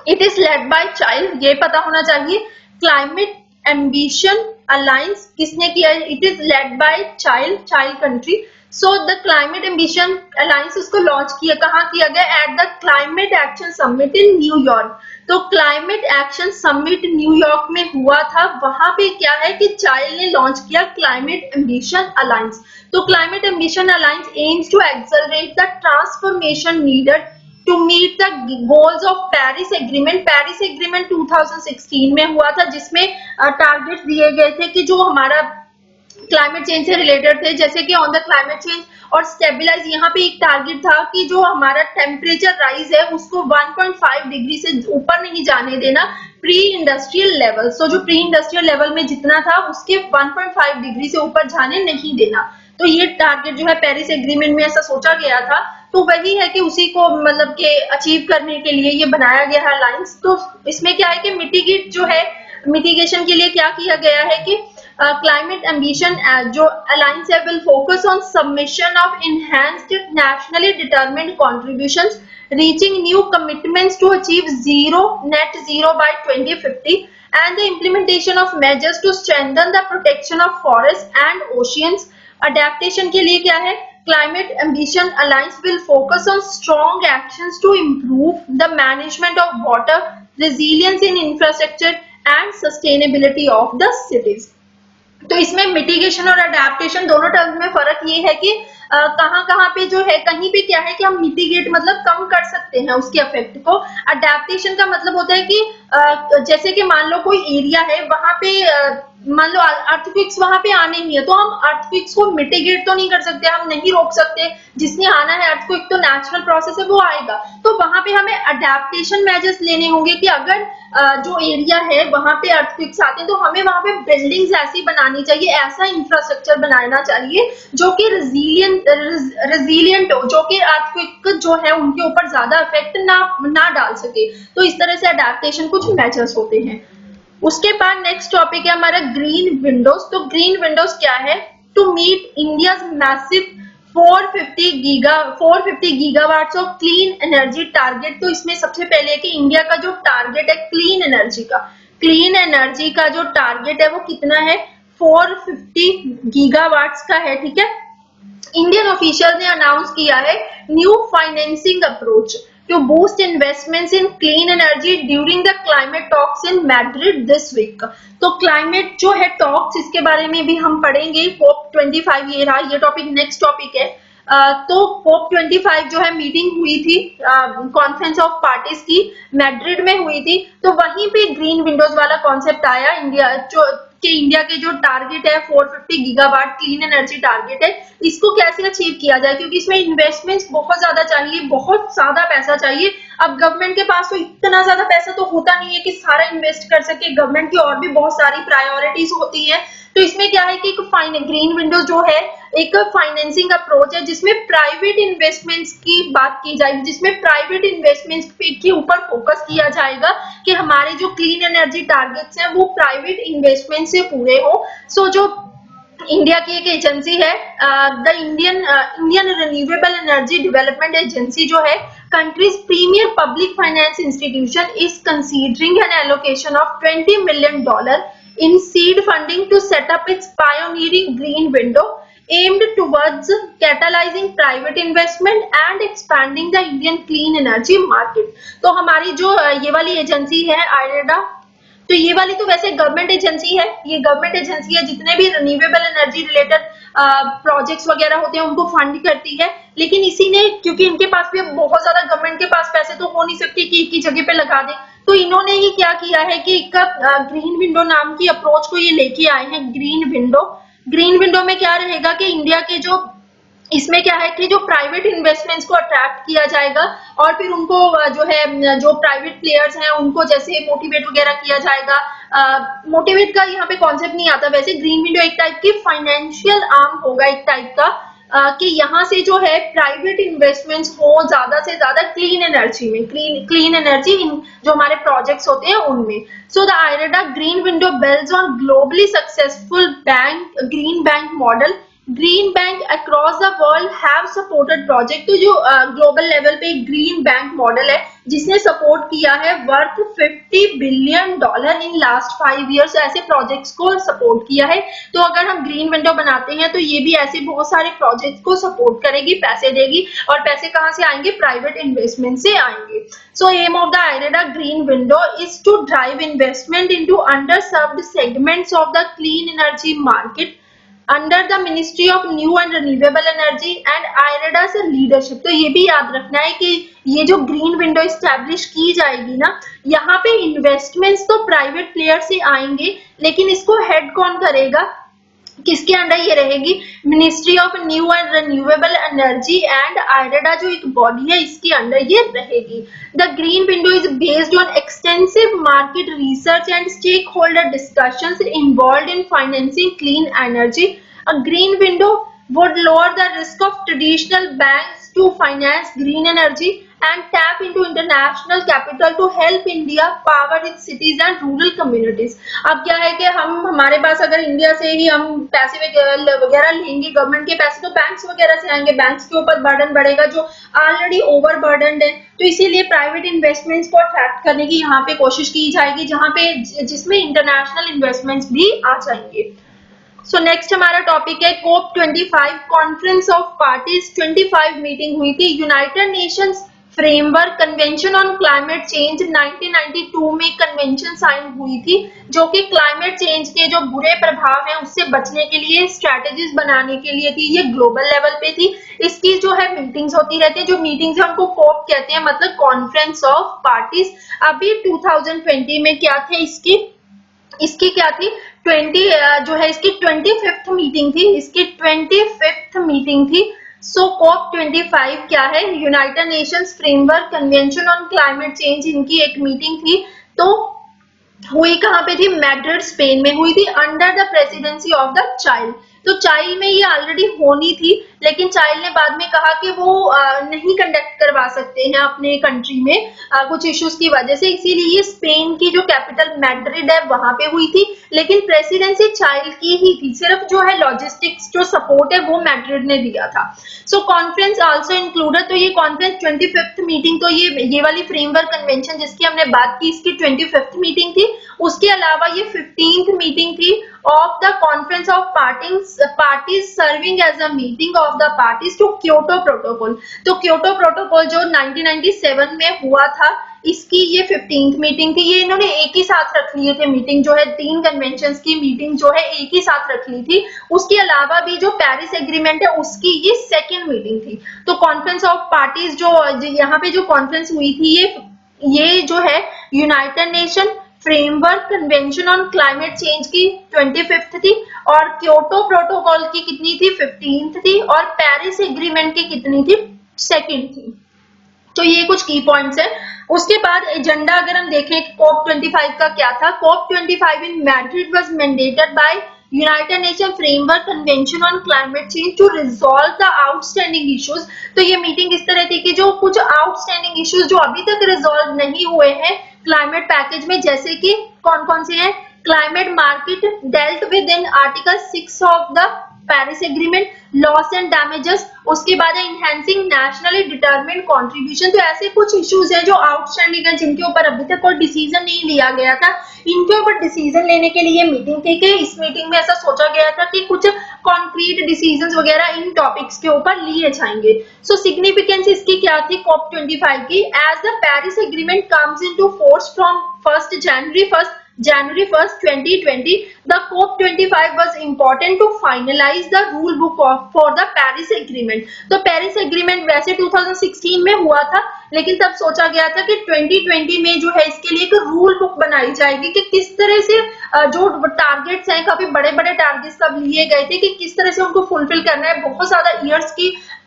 it is led by child, ये पता होना चाहिए। Climate ambition alliance किसने किया है, it is led by child country. So the climate ambition alliance उसको लॉन्च किया, कहाँ किया गया, at the climate action summit in New York. तो क्लाइमेट एक्शन समिट न्यूयॉर्क में हुआ था, वहां पे क्या है कि चाइल्ड ने लॉन्च किया क्लाइमेट एम्बिशन अलायंस। तो climate ambition alliance aims to accelerate the transformation needed to meet the goals of Paris agreement. Paris agreement 2016 में हुआ था, जिसमें टारगेट दिए गए थे कि जो हमारा क्लाइमेट चेंज से रिलेटेड थे, जैसे कि ऑन द क्लाइमेट चेंज और स्टेबिलाइज। यहाँ पे एक टारगेट था कि जो हमारा टेम्परेचर राइज है उसको 1.5 डिग्री से ऊपर नहीं जाने देना प्री इंडस्ट्रियल लेवल। सो जो प्री इंडस्ट्रियल लेवल में जितना था उसके 1.5 डिग्री से ऊपर जाने नहीं देना। तो ये टारगेट जो है पेरिस एग्रीमेंट में ऐसा सोचा गया था। तो वही है कि उसी को मतलब के अचीव करने के लिए ये बनाया गया है अलायंस। तो इसमें क्या है कि मिटिगेशन के लिए क्या किया गया है कि क्लाइमेट एम्बिशन जो अलायंस है will focus on submission of enhanced nationally determined contributions reaching new commitments to achieve net zero by 2050 and the implementation of measures to strengthen the protection of forest and oceans. Adaptation के लिए क्या है, climate ambition alliance will focus on strong actions to improve the management of water, resilience in infrastructure and sustainability of the cities. तो इसमें mitigation और adaptation दोनों terms में फर्क ये है कि कहाँ कहाँ पे जो है, कहीं पे क्या है कि हम मिटिगेट मतलब कम कर सकते हैं उसके इफेक्ट को। अडेप्टेशन का मतलब होता है कि जैसे कि मान लो कोई एरिया है, वहां पे मान लो अर्थक्वेक्स वहां पे आने ही है, तो हम अर्थक्वेक्स को मिटिगेट तो नहीं कर सकते, हम नहीं रोक सकते। जिसने आना है अर्थक्वेक तो नेचुरल प्रोसेस है, वो आएगा। तो वहां पे हमें अडेप्टेशन मेजर्स लेने होंगे कि अगर जो एरिया है वहां पे अर्थक्वेक्स आते हैं तो हमें वहां पे बिल्डिंग्स ऐसी बनानी चाहिए, ऐसा इंफ्रास्ट्रक्चर बनाना चाहिए जो कि रेजिलियंट हो, जो कि अर्थक्वेक जो है उनके ऊपर ज्यादा इफेक्ट ना डाल सके। तो इस तरह से अडेप्टेशन कुछ मेजर्स होते हैं। उसके बाद नेक्स्ट टॉपिक है हमारा ग्रीन विंडोज। तो ग्रीन विंडोज क्या है? To meet India's massive 450 gigawatts of clean energy target. तो इसमें सबसे पहले है कि इंडिया का जो टारगेट है क्लीन एनर्जी का जो टारगेट है वो कितना है? 450 गीगावाट्स का है, ठीक है। इंडियन ऑफिशियल ने अनाउंस किया है new financing approach to boost investments in clean energy during the climate talks in Madrid this week। तो क्लाइमेट जो है टॉक्स, इसके बारे में भी हम पढ़ेंगे। COP25 ये रहा, ये टॉपिक नेक्स्ट टॉपिक है। तो COP25 जो है मीटिंग हुई थी, कॉन्फ्रेंस ऑफ पार्टीज की मैड्रिड में हुई थी। तो वहीं पे ग्रीन विंडोज वाला कॉन्सेप्ट आया। इंडिया के जो टारगेट है 450 गीगावाट क्लीन एनर्जी टारगेट है, इसको कैसे अचीव किया जाए, क्योंकि इसमें इन्वेस्टमेंट्स बहुत ज्यादा चाहिए, बहुत ज्यादा पैसा चाहिए। अब गवर्नमेंट के पास तो इतना ज्यादा पैसा तो होता नहीं है कि सारा इन्वेस्ट कर सके, गवर्नमेंट की और भी बहुत सारी प्रायोरिटीज होती है। तो इसमें क्या है कि ग्रीन विंडो जो है एक फाइनेंसिंग अप्रोच है जिसमें प्राइवेट इन्वेस्टमेंट्स की बात की जाएगी, जिसमें प्राइवेट इन्वेस्टमेंट्स के ऊपर फोकस किया जाएगा कि हमारे जो क्लीन एनर्जी टारगेट्स हैं वो प्राइवेट इन्वेस्टमेंट से पूरे हो। सो जो इंडिया की एक एजेंसी है the Indian renewable energy development agency जो है, country's premier public finance institution is considering an allocation of $20 million in seed funding to set up its pioneering green window aimed towards catalyzing private investment and expanding the Indian clean energy market। तो हमारी जो ये वाली agency है आयरेडा, तो ये वाली तो वैसे गवर्नमेंट एजेंसी है, ये गवर्नमेंट एजेंसी है, जितने भी रिन्यूएबल एनर्जी रिलेटेड प्रोजेक्ट्स वगैरह होते हैं उनको फंड करती है। लेकिन इसी ने, क्योंकि इनके पास भी बहुत ज्यादा गवर्नमेंट के पास पैसे तो हो नहीं सकते कि एक ही जगह पे लगा दे, तो इन्होंने ही क्या किया है कि एक ग्रीन विंडो नाम की अप्रोच को ये लेके आए हैं। ग्रीन विंडो में क्या रहेगा कि इंडिया के जो, इसमें क्या है कि जो प्राइवेट इन्वेस्टमेंट्स को अट्रैक्ट किया जाएगा और फिर उनको जो है जो प्राइवेट प्लेयर्स हैं उनको जैसे मोटिवेट वगैरह किया जाएगा। मोटिवेट का यहाँ पे कॉन्सेप्ट नहीं आता, वैसे ग्रीन विंडो एक टाइप की फाइनेंशियल आर्म होगा, एक टाइप का कि यहाँ से जो है प्राइवेट इन्वेस्टमेंट्स हो ज्यादा से ज्यादा क्लीन एनर्जी में, क्लीन एनर्जी जो हमारे प्रोजेक्ट्स होते हैं उनमें। So the IREDA green window builds on globally successful green bank model. Green bank across the world have supported project. तो जो ग्लोबल लेवल पे ग्रीन बैंक मॉडल है जिसने सपोर्ट किया है worth $50 billion in last 5 years, ऐसे प्रोजेक्ट्स को support किया है। तो अगर हम ग्रीन विंडो बनाते हैं तो ये भी ऐसे बहुत सारे प्रोजेक्ट्स को सपोर्ट करेगी, पैसे देगी, और पैसे कहाँ से आएंगे? प्राइवेट इन्वेस्टमेंट से आएंगे। So aim of the IREDA green window is to drive investment into underserved segments of the clean energy market under the ministry of new and renewable energy and IREDA से लीडरशिप। तो ये भी याद रखना है कि ये जो ग्रीन विंडो इस्टेब्लिश की जाएगी ना, यहाँ पे इन्वेस्टमेंट्स तो प्राइवेट प्लेयर से आएंगे, लेकिन इसको हेड कौन करेगा? किसके अंडर ये रहेगी? Ministry of new and renewable energy and IREDA जो एक बॉडी है इसके अंडर ये रहेगी। The green window is based on extensive market research and stakeholder discussions involved in financing clean energy. A green window would lower the risk of traditional banks to finance green energy and tap into international capital to help India power its cities and rural communities। अब क्या है कि हमारे पास अगर India से ही हम पैसे वगैरह लेंगे, गवर्नमेंट के पैसे, तो बैंक्स वगैरह से आएंगे, बैंक्स के ऊपर बर्डन बढ़ेगा जो ऑलरेडी ओवर बर्डन है। तो इसीलिए प्राइवेट इन्वेस्टमेंट्स को अट्रैक्ट करने की यहाँ पे कोशिश की जाएगी, जहाँ पे जिसमें इंटरनेशनल इन्वेस्टमेंट्स भी आ जाएंगे। सो नेक्स्ट हमारा टॉपिक है COP25 conference of parties 25 meeting हुई थी। United Nations framework convention on climate change 1992 में कन्वेंशन साइन हुई थी, जो कि क्लाइमेट चेंज के जो बुरे प्रभाव हैं उससे बचने के लिए स्ट्रेटेजीज बनाने के लिए थी। ये ग्लोबल लेवल पे थी। इसकी जो है मीटिंग्स होती रहती है, जो मीटिंग्स है उनको कोप कहते हैं, मतलब कॉन्फ्रेंस ऑफ पार्टीज। अभी 2020 में क्या थे इसकी क्या थी 25th मीटिंग थी, इसकी 25th मीटिंग थी। सो COP25 क्या है? United Nations framework convention on climate change, इनकी एक मीटिंग थी। तो हुई कहाँ पे थी? मैड्रिड स्पेन में हुई थी, under the presidency of the child. तो चाइल्ड में ये ऑलरेडी होनी थी, लेकिन चाइल्ड ने बाद में कहा कि वो नहीं कंडक्ट करवा सकते हैं अपने कंट्री में कुछ इश्यूज की वजह से, इसीलिए ये स्पेन की जो कैपिटल मैड्रिड है वहां पे हुई थी, लेकिन प्रेसिडेंसी चाइल्ड की ही थी। सिर्फ जो है लॉजिस्टिक्स जो सपोर्ट है वो मैड्रिड ने दिया था। सो कॉन्फ्रेंस आल्सो इंक्लूडेड, तो ये कॉन्फ्रेंस 25th मीटिंग, तो ये वाली फ्रेमवर्क कन्वेंशन जिसकी हमने बात की, इसकी 25th मीटिंग थी। उसके अलावा ये 15th मीटिंग थी of the conference of parties serving as a meeting of the parties to Kyoto protocol. तो क्योटो प्रोटोकॉल जो 1997 में हुआ था, इसकी ये 15th मीटिंग थी। ये इन्होंने एक ही साथ रख लिए थे मीटिंग, जो है 3 कन्वेंशंस की मीटिंग जो है एक ही साथ रख ली थी। उसके अलावा भी जो पेरिस एग्रीमेंट है उसकी ये 2nd मीटिंग थी। तो कॉन्फ्रेंस ऑफ पार्टीज जो यहाँ पे जो कॉन्फ्रेंस हुई थी, ये जो है United nation framework convention on climate change की 25th थी, और क्योटो प्रोटोकॉल की कितनी थी? 15th थी, और पेरिस एग्रीमेंट की कितनी थी? 2nd थी। तो ये कुछ की पॉइंट्स है। उसके बाद एजेंडा अगर हम देखें COP25 का क्या था, COP25 in Madrid was mandated by United nation framework convention on climate change to resolve the outstanding issues. तो ये मीटिंग इस तरह थी कि जो कुछ आउटस्टैंडिंग इश्यूज जो अभी तक रिजॉल्व नहीं हुए हैं क्लाइमेट पैकेज में, जैसे कि कौन कौन से हैं? Climate market dealt with in article 6 of the Paris agreement, loss and damages. उसके बाद है इनहेंसिंग नेशनली डिटरमिन्ड कंट्रीब्यूशन। तो ऐसे कुछ इश्यूज हैं जो आउटस्टैंडिंग है, जिनके ऊपर अभी तक कोई डिसीजन नहीं लिया गया था। इनके ऊपर डिसीजन लेने के लिए मीटिंग थी कि इस मीटिंग में ऐसा सोचा गया था कि कुछ कॉन्क्रीट डिसीजंस वगैरह इन टॉपिक्स के ऊपर लिए जाएंगे। सो सिग्निफिकेंस इसकी क्या थी COP25 की? As the Paris agreement comes into force from January 1st, 2020, the COP25 was important to finalize the rule book for the Paris Agreement. तो पेरिस एग्रीमेंट वैसे 2016 में हुआ था, लेकिन तब सोचा गया था कि 2020 में जो है इसके लिए एक रूल बुक बनाई जाएगी कि किस तरह से जो टारगेट्स हैं, काफी बड़े बड़े टारगेट्स तब लिए गए थे कि किस तरह से उनको फुलफिल करना है। बहुत ज्यादा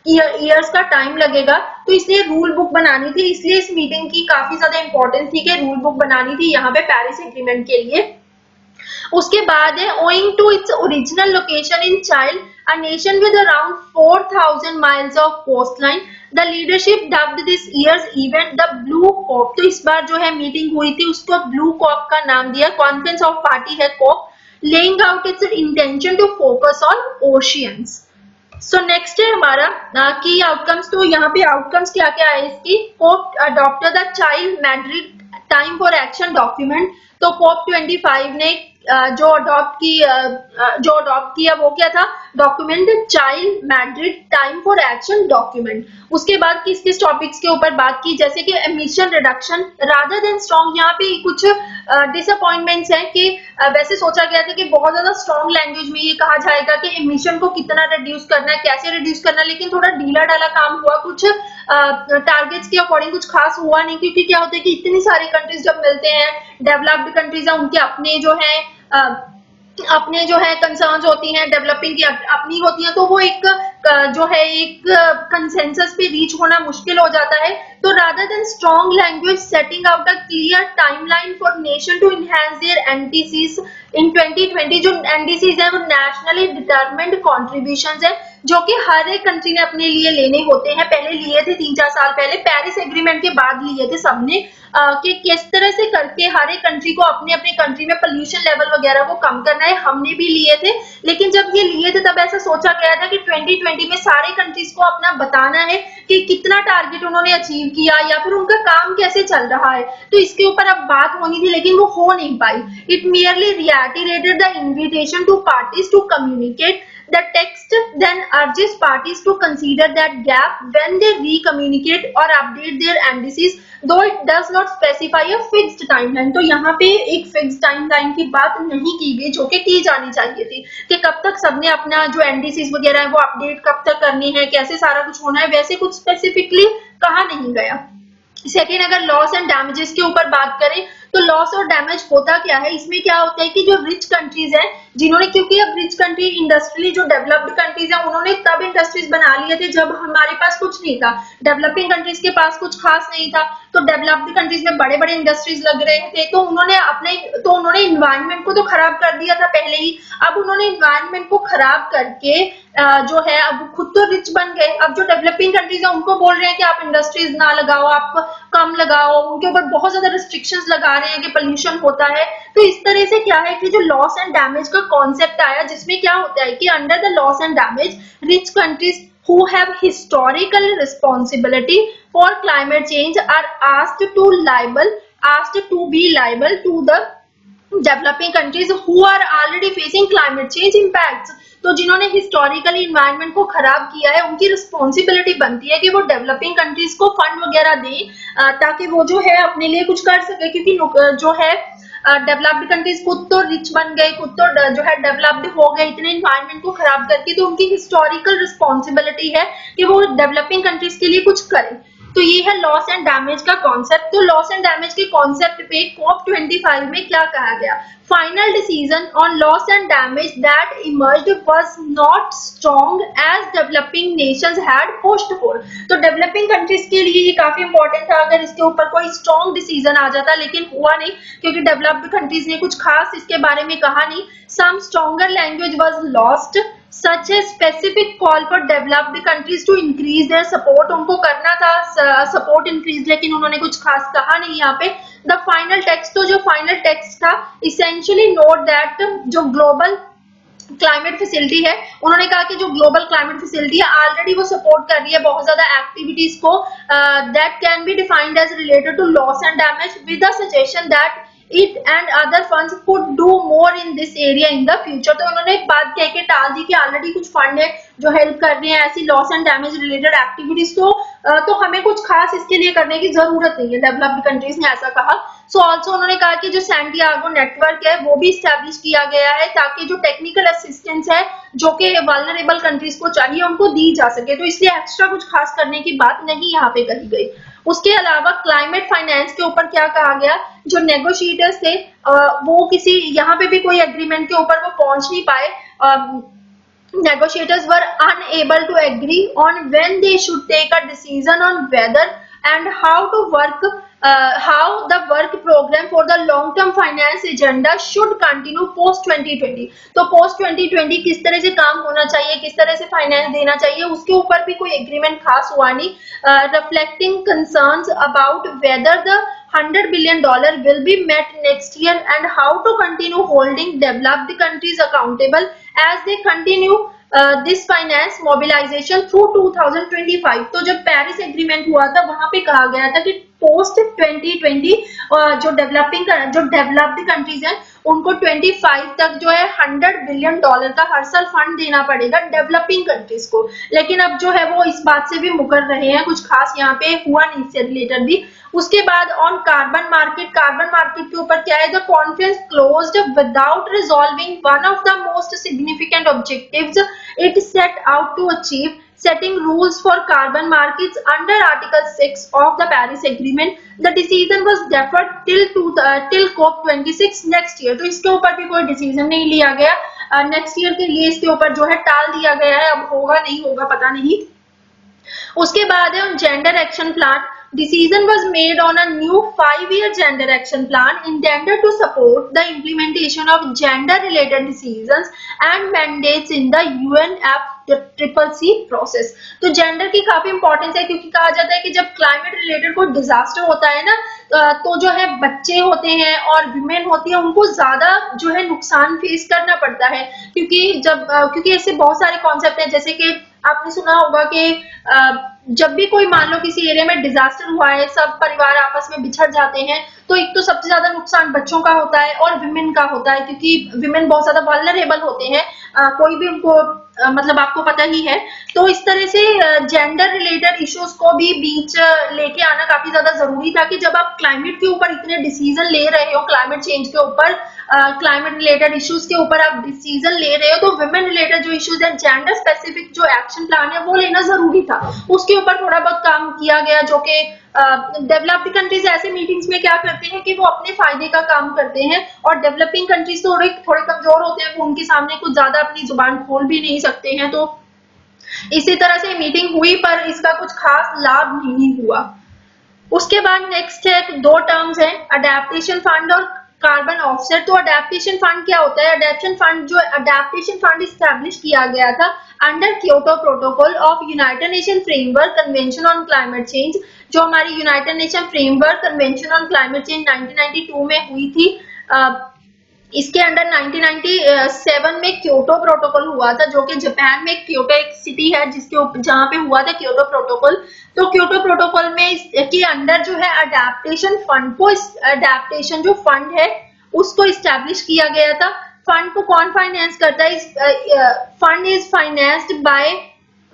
ईयर्स का टाइम लगेगा, तो इसलिए रूल बुक बनानी थी। इसलिए इस मीटिंग की काफी ज्यादा इंपॉर्टेंस थी कि रूल बुक बनानी थी यहाँ पे पेरिस एग्रीमेंट के लिए। उसके बाद है owing to its original location in Chile, a nation with around 4,000 miles of coastline, the leadership dubbed this year's event the Blue COP। तो इस बार जो है मीटिंग हुई थी उसको ब्लू कॉप का नाम दिया। कॉन्फ्रेंस ऑफ पार्टी है COP, laying out its intention to focus on oceans। So next है हमारा की आउटकम्स। तो यहाँ पे आउटकम्स क्या क्या है इसकी? COP adopt the child Madrid time for action document. तो COP25 ने जो अडॉप्ट किया वो क्या था? Document child Madrid time for action document. उसके बाद किस किस टॉपिक्स के ऊपर बात की? जैसे कि emission reduction rather than strong. यहाँ पे कुछ डिसअपॉइंटमेंट्स हैं कि वैसे सोचा गया था कि बहुत ज्यादा स्ट्रॉन्ग लैंग्वेज में ये कहा जाएगा कि एमिशन को कितना रिड्यूस करना है, कैसे रिड्यूस करना है, लेकिन थोड़ा ढीला ढाला काम हुआ, कुछ टारगेट्स के अकॉर्डिंग कुछ खास हुआ नहीं। क्योंकि क्या होता है कि इतनी सारी कंट्रीज जब मिलते हैं, डेवलप्ड कंट्रीज है, उनके अपने जो है कंसर्न्स होती हैं, डेवलपिंग की अपनी होती हैं, तो वो एक कंसेंसस पे रीच होना मुश्किल हो जाता है। तो rather than strong language setting out a clear timeline for nation to enhance their NDCs in 2020। जो एनडीसीज है वो नेशनली डिटरमिन्ड कॉन्ट्रीब्यूशंस है, जो कि हर एक कंट्री ने अपने लिए लेने होते हैं। पहले लिए थे 3-4 साल पहले, पेरिस एग्रीमेंट के बाद लिए थे सबने, कि किस तरह से करके हर एक कंट्री को अपने अपने कंट्री में पोल्यूशन लेवल वगैरह को कम करना है। हमने भी लिए थे, लेकिन जब ये लिए थे तब ऐसा सोचा गया था कि 2020 में सारे कंट्रीज को अपना बताना है कि कितना टारगेट उन्होंने अचीव किया या फिर उनका काम कैसे चल रहा है। तो इसके ऊपर अब बात होनी थी, लेकिन वो हो नहीं पाई। It merely reiterated the invitation to parties to communicate The text then urges parties to consider that gap when they re-communicate or update their NDCs, though it does not specify a fixed timeline. तो यहाँ पे एक fix timeline की बात नहीं की गई जो कि की जानी चाहिए थी कि कब तक सबने अपना जो एनडीसीज वगैरह है वो अपडेट कब तक करनी है, कैसे सारा कुछ होना है, वैसे कुछ स्पेसिफिकली कहा नहीं गया। सेकेंड, अगर लॉस एंड डैमेजेस के ऊपर बात करें तो लॉस और डैमेज होता क्या है, इसमें क्या होता है कि जो रिच कंट्रीज हैं जिन्होंने, क्योंकि अब रिच कंट्री इंडस्ट्रियली जो डेवलप्ड कंट्रीज हैं उन्होंने तब इंडस्ट्रीज बना लिए थे जब हमारे पास कुछ नहीं था, डेवलपिंग कंट्रीज के पास कुछ खास नहीं था, तो डेवलप्ड कंट्रीज में बड़े बड़े इंडस्ट्रीज लग रहे थे, तो उन्होंने इन्वायरमेंट को तो खराब कर दिया था पहले ही, अब उन्होंने इन्वायरमेंट को खराब करके जो है अब खुद तो रिच बन गए। अब जो डेवलपिंग कंट्रीज है उनको बोल रहे हैं कि आप इंडस्ट्रीज ना लगाओ, आप कम लगाओ, उनके ऊपर बहुत ज्यादा रिस्ट्रिक्शंस लगा रहे हैं कि पोल्यूशन होता है। तो इस तरह से क्या है कि जो लॉस एंड डैमेज का कॉन्सेप्ट आया, जिसमें क्या होता है कि under the loss and damage rich countries who have historical responsibility for climate change are asked to be liable to the developing countries who are already facing climate change impacts। तो जिन्होंने historically environment को खराब किया है उनकी responsibility बनती है कि वो डेवलपिंग कंट्रीज को फंड वगैरह दें ताकि वो जो है अपने लिए कुछ कर सके, क्योंकि जो है डेवलप्ड कंट्रीज खुद तो रिच बन गए, खुद तो जो है डेवलप्ड हो गए इतने इन्वायरमेंट को खराब करके, तो उनकी हिस्टोरिकल रिस्पॉन्सिबिलिटी है कि वो डेवलपिंग कंट्रीज के लिए कुछ करें। तो ये है लॉस एंड डैमेज का कॉन्सेप्ट। तो लॉस एंड डैमेज के कॉन्सेप्ट पे COP25 में क्या कहा गया, final decision on loss and damage that emerged was not strong as developing nations had hoped for. तो डेवलपिंग कंट्रीज के लिए ये काफी इंपॉर्टेंट था अगर इसके ऊपर कोई स्ट्रॉन्ग डिसीजन आ जाता, लेकिन हुआ नहीं क्योंकि डेवलप्ड कंट्रीज ने कुछ खास इसके बारे में कहा नहीं। Some stronger language was lost such a specific call for developed countries to increase their support। उनको करना था सपोर्ट इंक्रीज, लेकिन उन्होंने कुछ खास कहा नहीं यहाँ पे। द फाइनल टेक्स्ट, तो जो फाइनल टेक्स्ट था इसेंशियली नोट दैट जो ग्लोबल क्लाइमेट फैसिलिटी है, उन्होंने कहा कि जो ग्लोबल क्लाइमेट फैसिलिटी है ऑलरेडी वो सपोर्ट कर रही है बहुत ज्यादा एक्टिविटीज को that can be defined as related to loss and damage with the suggestion that it and other funds could do more in this area in the future। तो उन्होंने एक बात कह के टाल दी कि ऑलरेडी कुछ फंड है जो हेल्प कर रहे हैं ऐसी loss and damage related activities तो हमें कुछ खास इसके लिए करने की जरूरत नहीं है, डेवलप्ड कंट्रीज ने ऐसा कहा। सो ऑल्सो उन्होंने कहा कि जो सैंटियागो नेटवर्क है वो भी स्टैब्लिश किया गया है ताकि जो टेक्निकल असिस्टेंस है जो कि वल्नरेबल कंट्रीज को चाहिए उनको दी जा सके, तो इसलिए एक्स्ट्रा कुछ खास करने की बात नहीं यहाँ पे कही गई। उसके अलावा क्लाइमेट फाइनेंस के ऊपर क्या कहा गया, जो नेगोशिएटर्स थे वो किसी यहाँ पे भी कोई एग्रीमेंट के ऊपर वो पहुंच नहीं पाए। negotiators were unable to agree on when they should take a decision on whether and how the work program for the long term finance agenda should continue post 2020। तो post 2020 किस तरह से काम होना चाहिए, किस तरह से फाइनेंस देना चाहिए, उसके ऊपर भी कोई एग्रीमेंट खास हुआ नहीं। reflecting concerns about whether the $100 billion will be met next year and how to continue holding developed countries accountable as they continue this finance mobilization through 2025। तो जब पेरिस एग्रीमेंट हुआ था वहां पे कहा गया था कि पोस्ट 2020 जो डेवलप्ड कंट्रीज हैं उनको 25 तक जो है $100 बिलियन का हर साल फंड देना पड़ेगा डेवलपिंग कंट्रीज को, लेकिन अब जो है वो इस बात से भी मुकर रहे हैं, कुछ खास यहाँ पे हुआ नहीं इससे रिलेटेड भी। उसके बाद ऑन कार्बन मार्केट के ऊपर क्या है, the conference closed without resolving one of the most significant objectives it set out to achieve, setting rules for carbon markets under Article 6 of the Paris Agreement। The decision was deferred till COP26 next year। तो इसके ऊपर भी कोई decision नहीं लिया गया, next year के लिए इसके ऊपर जो है टाल दिया गया है, अब होगा नहीं होगा पता नहीं। उसके बाद है gender action plan. Decision was made on a new 5-year gender action plan intended to support the implementation of gender-related decisions and mandates in the UNFCCC process। तो जेंडर की काफी इंपॉर्टेंस है क्योंकि कहा जाता है कि जब क्लाइमेट रिलेटेड कोई डिजास्टर होता है ना तो जो है बच्चे होते हैं और विमेन होती है उनको ज्यादा जो है नुकसान फेस करना पड़ता है, क्योंकि ऐसे बहुत सारे कॉन्सेप्ट हैं जैसे कि आपने सुना होगा कि जब भी कोई मान लो किसी एरिया में डिजास्टर हुआ है, सब परिवार आपस में बिछड़ जाते हैं, तो एक तो सबसे ज्यादा नुकसान बच्चों का होता है और विमेन का होता है, क्योंकि विमेन बहुत ज्यादा वल्नरेबल होते हैं, कोई भी उनको मतलब आपको पता ही है। तो इस तरह से जेंडर रिलेटेड इश्यूज को भी बीच लेके आना काफी ज्यादा जरूरी था कि जब आप क्लाइमेट के ऊपर इतने डिसीजन ले रहे हो, क्लाइमेट चेंज के ऊपर, क्लाइमेट रिलेटेड इश्यूज के ऊपर आप डिसीजन ले रहे हो, तो वुमेन रिलेटेड जो इश्यूज है, जेंडर स्पेसिफिक जो एक्शन प्लान है वो लेना जरूरी था। उसके ऊपर थोड़ा बहुत काम किया गया, जो कि डेवलप्ड कंट्रीज ऐसे मीटिंग्स में क्या करते हैं कि वो अपने फायदे का काम करते हैं, और डेवलपिंग कंट्रीज तो थोड़े थोड़े कमजोर होते हैं, वो उनके सामने कुछ ज्यादा अपनी जुबान खोल भी नहीं सकते हैं। तो इसी तरह से मीटिंग हुई पर इसका कुछ खास लाभ नहीं हुआ। उसके बाद नेक्स्ट है, दो टर्म्स है, अडेप्टेशन फंड और कार्बन ऑफसेट। तो अडेप्टेशन फंड क्या होता है? अडेप्टेशन फंड इस्टेब्लिश किया गया था under Kyoto protocol of United nation framework convention on climate change. जो हमारी United nation framework convention on climate change 1992 में हुई थी, इसके अंडर 1997 में क्योटो प्रोटोकॉल हुआ था, जो कि जापान में क्योटो एक सिटी है जिसके जहां पे हुआ था क्योटो प्रोटोकॉल। तो क्योटो प्रोटोकॉल में के अंडर जो है अडेप्टेशन फंड को, अडेप्टेशन जो फंड है उसको इस्टेब्लिश किया गया था। फंड को कौन फाइनेंस करता है?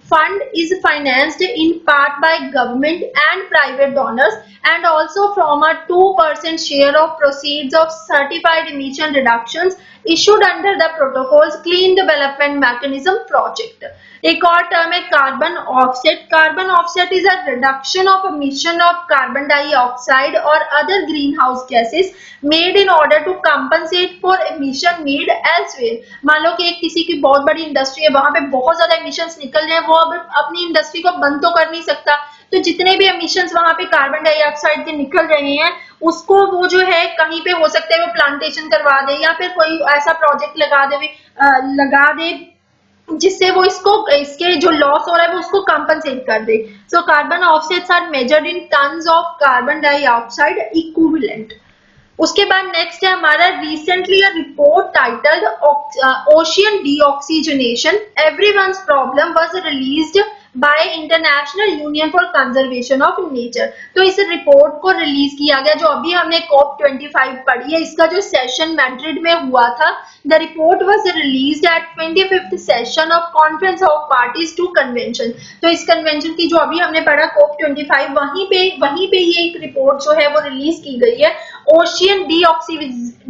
Fund is financed in part by government and private donors, and also from a 2% share of proceeds of certified emission reductions issued under the protocol's Clean Development Mechanism project. एक और term है carbon offset. Carbon offset is a reduction of emission of carbon dioxide or other greenhouse gases made in order to compensate for emission made elsewhere। मान लो कि एक किसी की बहुत बड़ी इंडस्ट्री है, वहां पे बहुत ज्यादा emissions निकल रहे हैं, वो अब अपनी इंडस्ट्री को बंद तो कर नहीं सकता, तो जितने भी emissions वहां पे कार्बन डाइऑक्साइड के निकल रहे हैं, उसको वो जो है कहीं पे हो सकता है वो प्लांटेशन करवा दे या फिर कोई ऐसा प्रोजेक्ट लगा दे जिससे वो इसके जो लॉस हो रहा है वो उसको कंपनसेट कर दे। So carbon offsets are measured in tons of carbon dioxide equivalent. उसके बाद नेक्स्ट है हमारा recently a report titled ocean deoxygenation everyone's problem was released by international union for conservation of nature. तो इस रिपोर्ट को release किया गया, जो अभी हमने COP25 पढ़ी है, इसका जो सेशन मैड्रिड में हुआ था। The report was released at 25th session of conference of parties to convention. तो इस कन्वेंशन की जो अभी हमने पढ़ा COP25, वहीं पे ये एक रिपोर्ट जो है वो रिलीज की गई है, ओशियन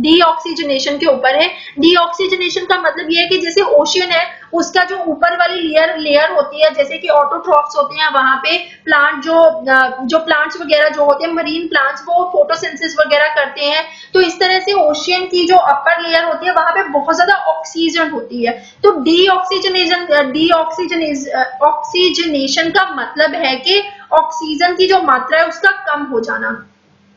डीऑक्सीजनेशन के ऊपर है। डीऑक्सीजनेशन का मतलब ये है कि जैसे ओशियन है, उसका जो ऊपर वाली लेयर होती है, जैसे कि ऑटोट्रॉफ्स होते हैं, वहां पे प्लांट जो प्लांट्स वगैरह जो होते हैं, मरीन प्लांट्स, वो फोटोसिंथेसिस वगैरह करते हैं। तो इस तरह से ओशियन की जो अपर लेयर होती है वहां पे बहुत ज्यादा ऑक्सीजन होती है। तो ऑक्सीजनेशन का मतलब है कि ऑक्सीजन की जो मात्रा है उसका कम हो जाना।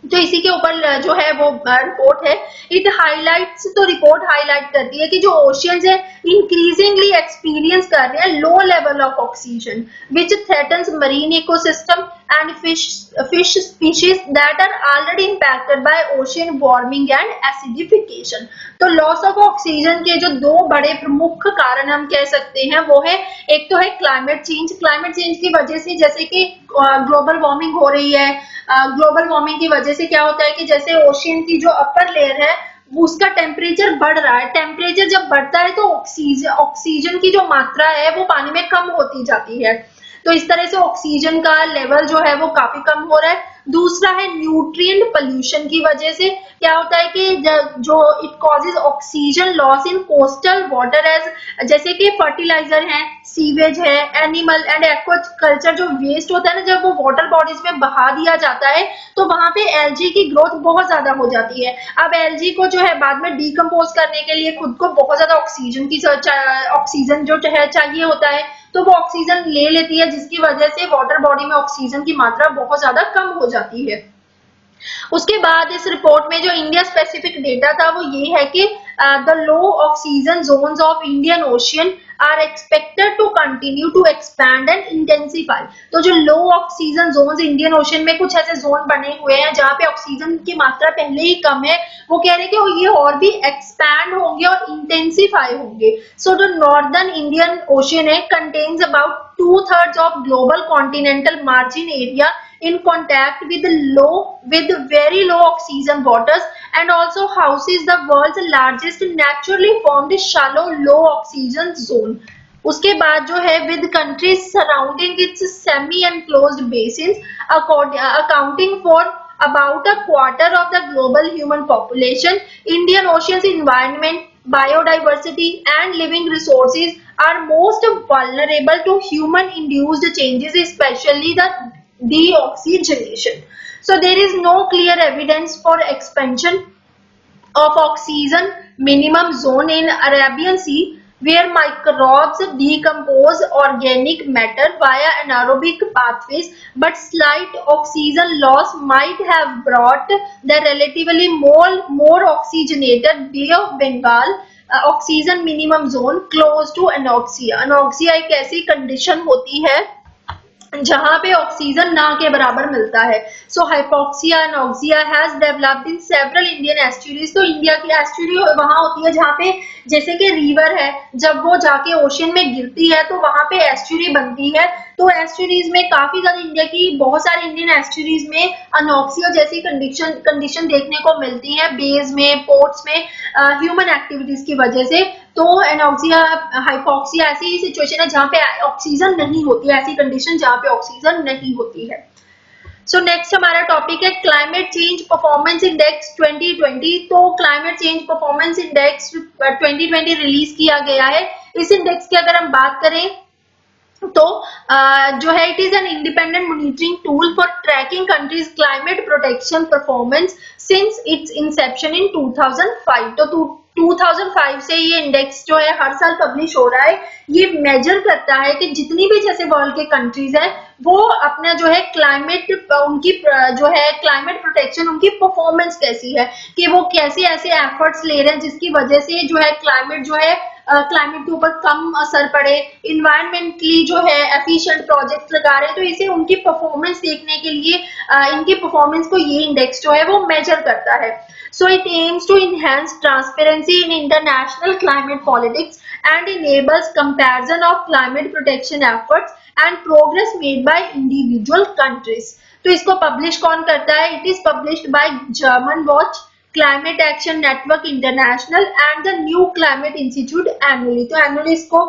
तो इसी के ऊपर जो है वो रिपोर्ट है। इट हाईलाइट्स, तो रिपोर्ट हाईलाइट करती है कि जो ओशियंस है इंक्रीजिंगली एक्सपीरियंस कर रहे हैं low level of oxygen which threatens marine ecosystem and fish species that are already impacted by ocean warming and acidification. तो लॉस ऑफ ऑक्सीजन के जो दो बड़े प्रमुख कारण हम कह सकते हैं वो है, एक तो है क्लाइमेट चेंज। क्लाइमेट चेंज की वजह से जैसे कि ग्लोबल वार्मिंग हो रही है, ग्लोबल वार्मिंग की वजह से क्या होता है कि जैसे ओशियन की जो अपर लेयर है उसका टेम्परेचर बढ़ रहा है। टेम्परेचर जब बढ़ता है तो ऑक्सीजन की जो मात्रा है वो पानी में कम होती जाती है। तो इस तरह से ऑक्सीजन का लेवल जो है वो काफी कम हो रहा है। दूसरा है न्यूट्रिएंट पोल्यूशन की वजह से क्या होता है कि जो it causes oxygen loss in coastal water as, जैसे कि फर्टिलाइजर है, सीवेज है, एनिमल एंड एक्वाकल्चर जो वेस्ट होता है ना, जब वो वाटर बॉडीज में बहा दिया जाता है तो वहां पे एलजी की ग्रोथ बहुत ज्यादा हो जाती है। अब एलजी को जो है बाद में डीकम्पोज करने के लिए खुद को बहुत ज्यादा ऑक्सीजन जो है चाहिए होता है, तो वो ऑक्सीजन ले लेती है, जिसकी वजह से वाटर बॉडी में ऑक्सीजन की मात्रा बहुत ज्यादा कम हो जाती है। उसके बाद इस रिपोर्ट में जो इंडिया स्पेसिफिक डेटा था वो ये है कि the low oxygen zones of Indian ocean are expected to continue to expand and intensify. तो जो लो ऑक्सीजन जोन्स इंडियन ओशन में कुछ ऐसे जोन बने हुए हैं जहाँ पे ऑक्सीजन की मात्रा पहले ही कम है, वो कह रहे हैं कि ये और भी एक्सपैंड होंगे और इंटेंसिफाई होंगे. सो जो नॉर्दर्न इंडियन ओशन है contains about 2/3 of global continental margin area in contact with very low oxygen waters and also houses the world's largest naturally formed shallow low oxygen zone. उसके बाद जो है with countries surrounding its semi enclosed basins accounting for about a quarter of the global human population. Indian Ocean's environment, biodiversity and living resources are most vulnerable to human induced changes, especially the deoxygenation. So there is no clear evidence for expansion of oxygen minimum zone in Arabian Sea, where microbes decompose organic matter via anaerobic pathways, but slight oxygen loss might have brought the relatively more oxygenated Bay of Bengal oxygen minimum zone close to anoxia. Anoxia एक ऐसी condition होती है जहां पे oxygen ना के बराबर मिलता है. So hypoxia anoxia has developed in several Indian estuaries. तो इंडिया की एस्चुरी वहां होती है जहां पे जैसे कि रिवर है, जब वो जाके ओशन में गिरती है तो वहां पे एस्चुरी बनती है. तो एस्चुरीज में काफी ज्यादा इंडिया की बहुत सारे इंडियन एस्चुरीज में अनॉक्सिया जैसी कंडीशन देखने को मिलती है, बेज में, पोर्ट्स में, ह्यूमन एक्टिविटीज की वजह से. तो एनॉक्सिया हाइपोक्सिया ऐसी सिचुएशन है जहां पे ऑक्सीजन नहीं होती है, ऐसी कंडीशन जहां पे ऑक्सीजन नहीं होती है. सो नेक्स्ट हमारा टॉपिक है क्लाइमेट चेंज परफॉर्मेंस इंडेक्स 2020. तो climate change performance index 2020 release किया गया है. इस इंडेक्स की अगर हम बात करें तो जो है it is an independent monitoring tool for tracking countries climate protection performance since its inception in 2005. तो 2005 से ये इंडेक्स जो है हर साल पब्लिश हो रहा है. ये मेजर करता है कि जितनी भी जैसे वर्ल्ड के कंट्रीज हैं वो अपना जो है क्लाइमेट उनकी जो है क्लाइमेट प्रोटेक्शन उनकी परफॉर्मेंस कैसी है, कि वो कैसे ऐसे एफर्ट्स ले रहे हैं जिसकी वजह से जो है क्लाइमेट के ऊपर कम असर पड़े, इन्वायरमेंटली जो है एफिशिएंट प्रोजेक्ट लगा रहे हैं. तो इसे उनकी परफॉर्मेंस देखने के लिए इनकी परफॉर्मेंस को ये इंडेक्स जो है वो मेजर करता है. So it aims to enhance transparency in international climate politics and enables comparison of climate protection efforts and progress made by individual countries. तो इसको पब्लिश कौन करता है? It is published by German Watch, climate action network international and the new climate institute annually. तो annually इसको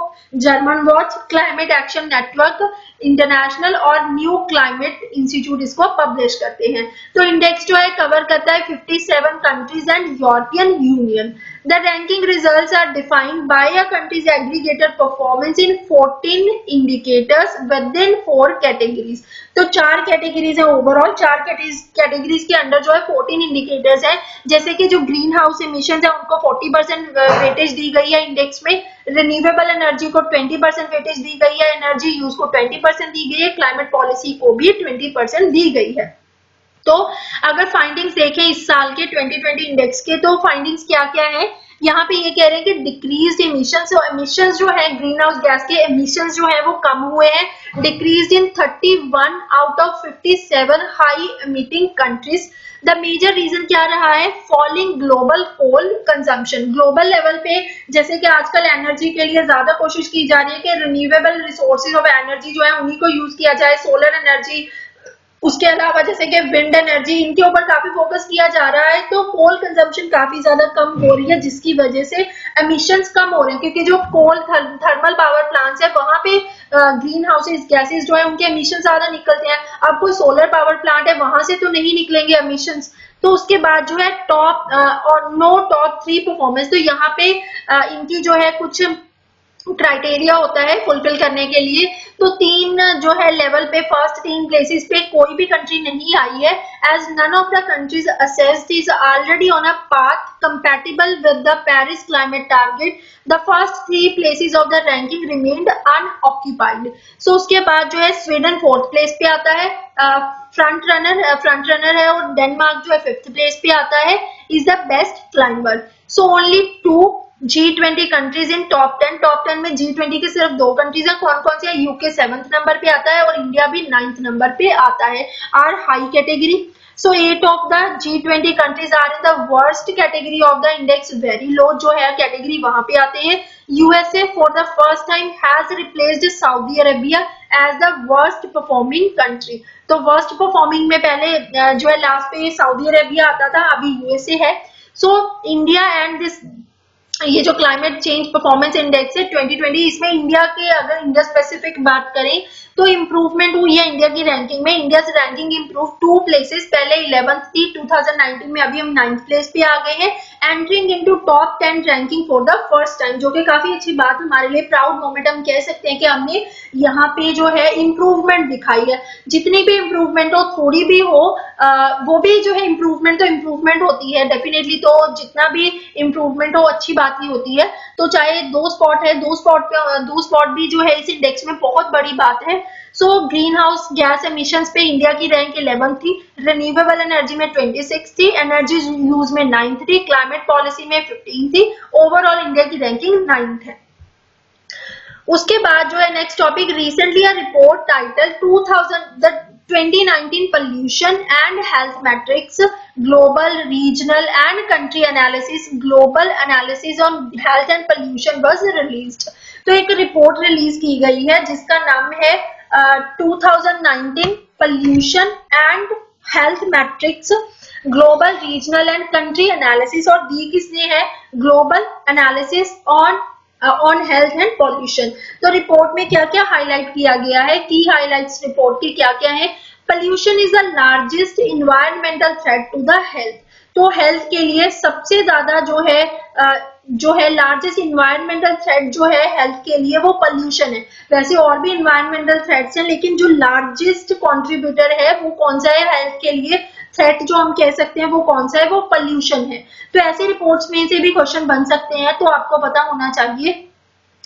German watch, climate action network international और new climate institute इसको publish करते हैं. तो इंडेक्स जो है कवर करता है 57 countries and European union. The ranking results are defined by a country's aggregated performance in 14 indicators within 4 categories. तो 4 कैटेगरीज है ओवरऑल. 4 कैटेगरीज के अंडर जो है 14 इंडिकेटर्स है. जैसे कि जो ग्रीन हाउस इमिशन है उनको 40% वेटेज दी गई है इंडेक्स में, रिन्यूएबल एनर्जी को 20% वेटेज दी गई है, एनर्जी यूज को 20% दी गई है, क्लाइमेट पॉलिसी को भी 20% दी गई है. तो अगर फाइंडिंग्स देखें इस साल के 2020 इंडेक्स के, तो फाइंडिंग्स क्या क्या है यहाँ पे ये कह रहे हैं कि डिक्रीज्ड एमिशंस. तो एमिशंस जो है ग्रीन हाउस गैस के एमिशंस जो है वो कम हुए हैं, decreased in 31 out of 57 high emitting countries. The major reason क्या रहा है? Falling global coal consumption. Global level पे जैसे कि आजकल एनर्जी के लिए ज्यादा कोशिश की जा रही है कि रिन्यूएबल रिसोर्सेज ऑफ एनर्जी जो है उन्हीं को यूज किया जाए, सोलर एनर्जी, उसके अलावा जैसे कि विंड एनर्जी, इनके ऊपर काफी फोकस किया जा रहा है. तो कोल कंजम्पशन काफी ज्यादा कम हो रही है जिसकी वजह से एमिशंस कम हो रहे हैं, क्योंकि जो कोल थर्मल पावर प्लांट्स है वहां पे ग्रीन हाउसेज गैसेज जो है उनके एमिशन ज्यादा निकलते हैं. अब कोई सोलर पावर प्लांट है वहां से तो नहीं निकलेंगे एमिशंस. तो उसके बाद जो है टॉप 3 परफॉर्मेंस. तो यहाँ पे इनकी जो है कुछ क्राइटेरिया होता है फुलफिल करने के लिए. तो 3 जो है लेवल पे फर्स्ट 3 प्लेसेस पे कोई भी कंट्री नहीं आई है, as none of the countries assessed is already on a path compatible with the Paris climate target. The first 3 places of the ranking remained unoccupied. So उसके बाद जो है स्वीडन 4th प्लेस पे आता है, फ्रंट रनर है, और Denmark जो है 5th प्लेस पे आता है, is the best climber. So only 2 G20 countries in top 10। Top 10 में G20 के सिर्फ 2 कंट्रीज हैं, कौन कौन सी है? यूके 7th नंबर पे आता है और इंडिया भी 9th नंबर पे आता है। Are high category, so 8 of the G20 countries are in the worst category of the index, very low जो है कैटेगरी वहां पे आते हैं। USA for the first time has replaced Saudi Arabia as the worst performing country। तो worst performing में पहले जो है लास्ट पे सऊदी अरेबिया आता था, अभी यूएसए है। सो इंडिया एंड दिस, ये जो क्लाइमेट चेंज परफॉर्मेंस इंडेक्स है 2020, इसमें इंडिया के अगर इंडिया स्पेसिफिक बात करें तो इम्प्रूवमेंट हुई है इंडिया की रैंकिंग में। इंडिया रैंकिंग इम्प्रूव 2 प्लेसेस, पहले 11th थी 2019 में, अभी हम 9th प्लेस पे आ गए हैं, entering into top 10 ranking for the first time, जो कि काफी अच्छी बात, हमारे लिए प्राउड मोमेंट हम कह सकते हैं कि हमने यहाँ पे जो है इम्प्रूवमेंट दिखाई है। जितनी भी इम्प्रूवमेंट हो, थोड़ी भी हो, वो भी जो है इम्प्रूवमेंट तो इम्प्रूवमेंट होती है डेफिनेटली, तो जितना भी इम्प्रूवमेंट हो अच्छी बात ही होती है। तो चाहे 2 स्पॉट है, 2 स्पॉट भी जो है इस इंडेक्स में बहुत बड़ी बात है। So green house gas emissions पे इंडिया की रैंक 11 थी, रिन्यूएबल एनर्जी में 26 थी, एनर्जी यूज में 9 थी, क्लाइमेट पॉलिसी में 15 थी, ओवरऑल इंडिया की रैंकिंग 9 है। उसके बाद जो है next topic, recently a report title 2019 pollution and health metrics, global, regional and country analysis, global analysis on health and pollution was released। तो एक रिपोर्ट रिलीज की गई है जिसका नाम है 2019 pollution and health metrics, global, regional and country analysis, और दी किसने है? Global analysis on health and pollution. तो रिपोर्ट में क्या क्या हाईलाइट किया गया है, की हाईलाइट्स रिपोर्ट की क्या क्या है? Pollution is the largest environmental threat to the health. तो हेल्थ के लिए सबसे ज्यादा जो है लार्जेस्ट इन्वायरमेंटल थ्रेट जो है हेल्थ के लिए वो पोल्यूशन है। वैसे और भी इन्वायरमेंटल थ्रेट्स हैं, लेकिन जो लार्जेस्ट कंट्रीब्यूटर है वो कौन सा है हेल्थ के लिए? थ्रेट जो हम कह सकते हैं वो कौन सा है? वो पोल्यूशन है। तो ऐसे रिपोर्ट्स में से भी क्वेश्चन बन सकते हैं, तो आपको पता होना चाहिए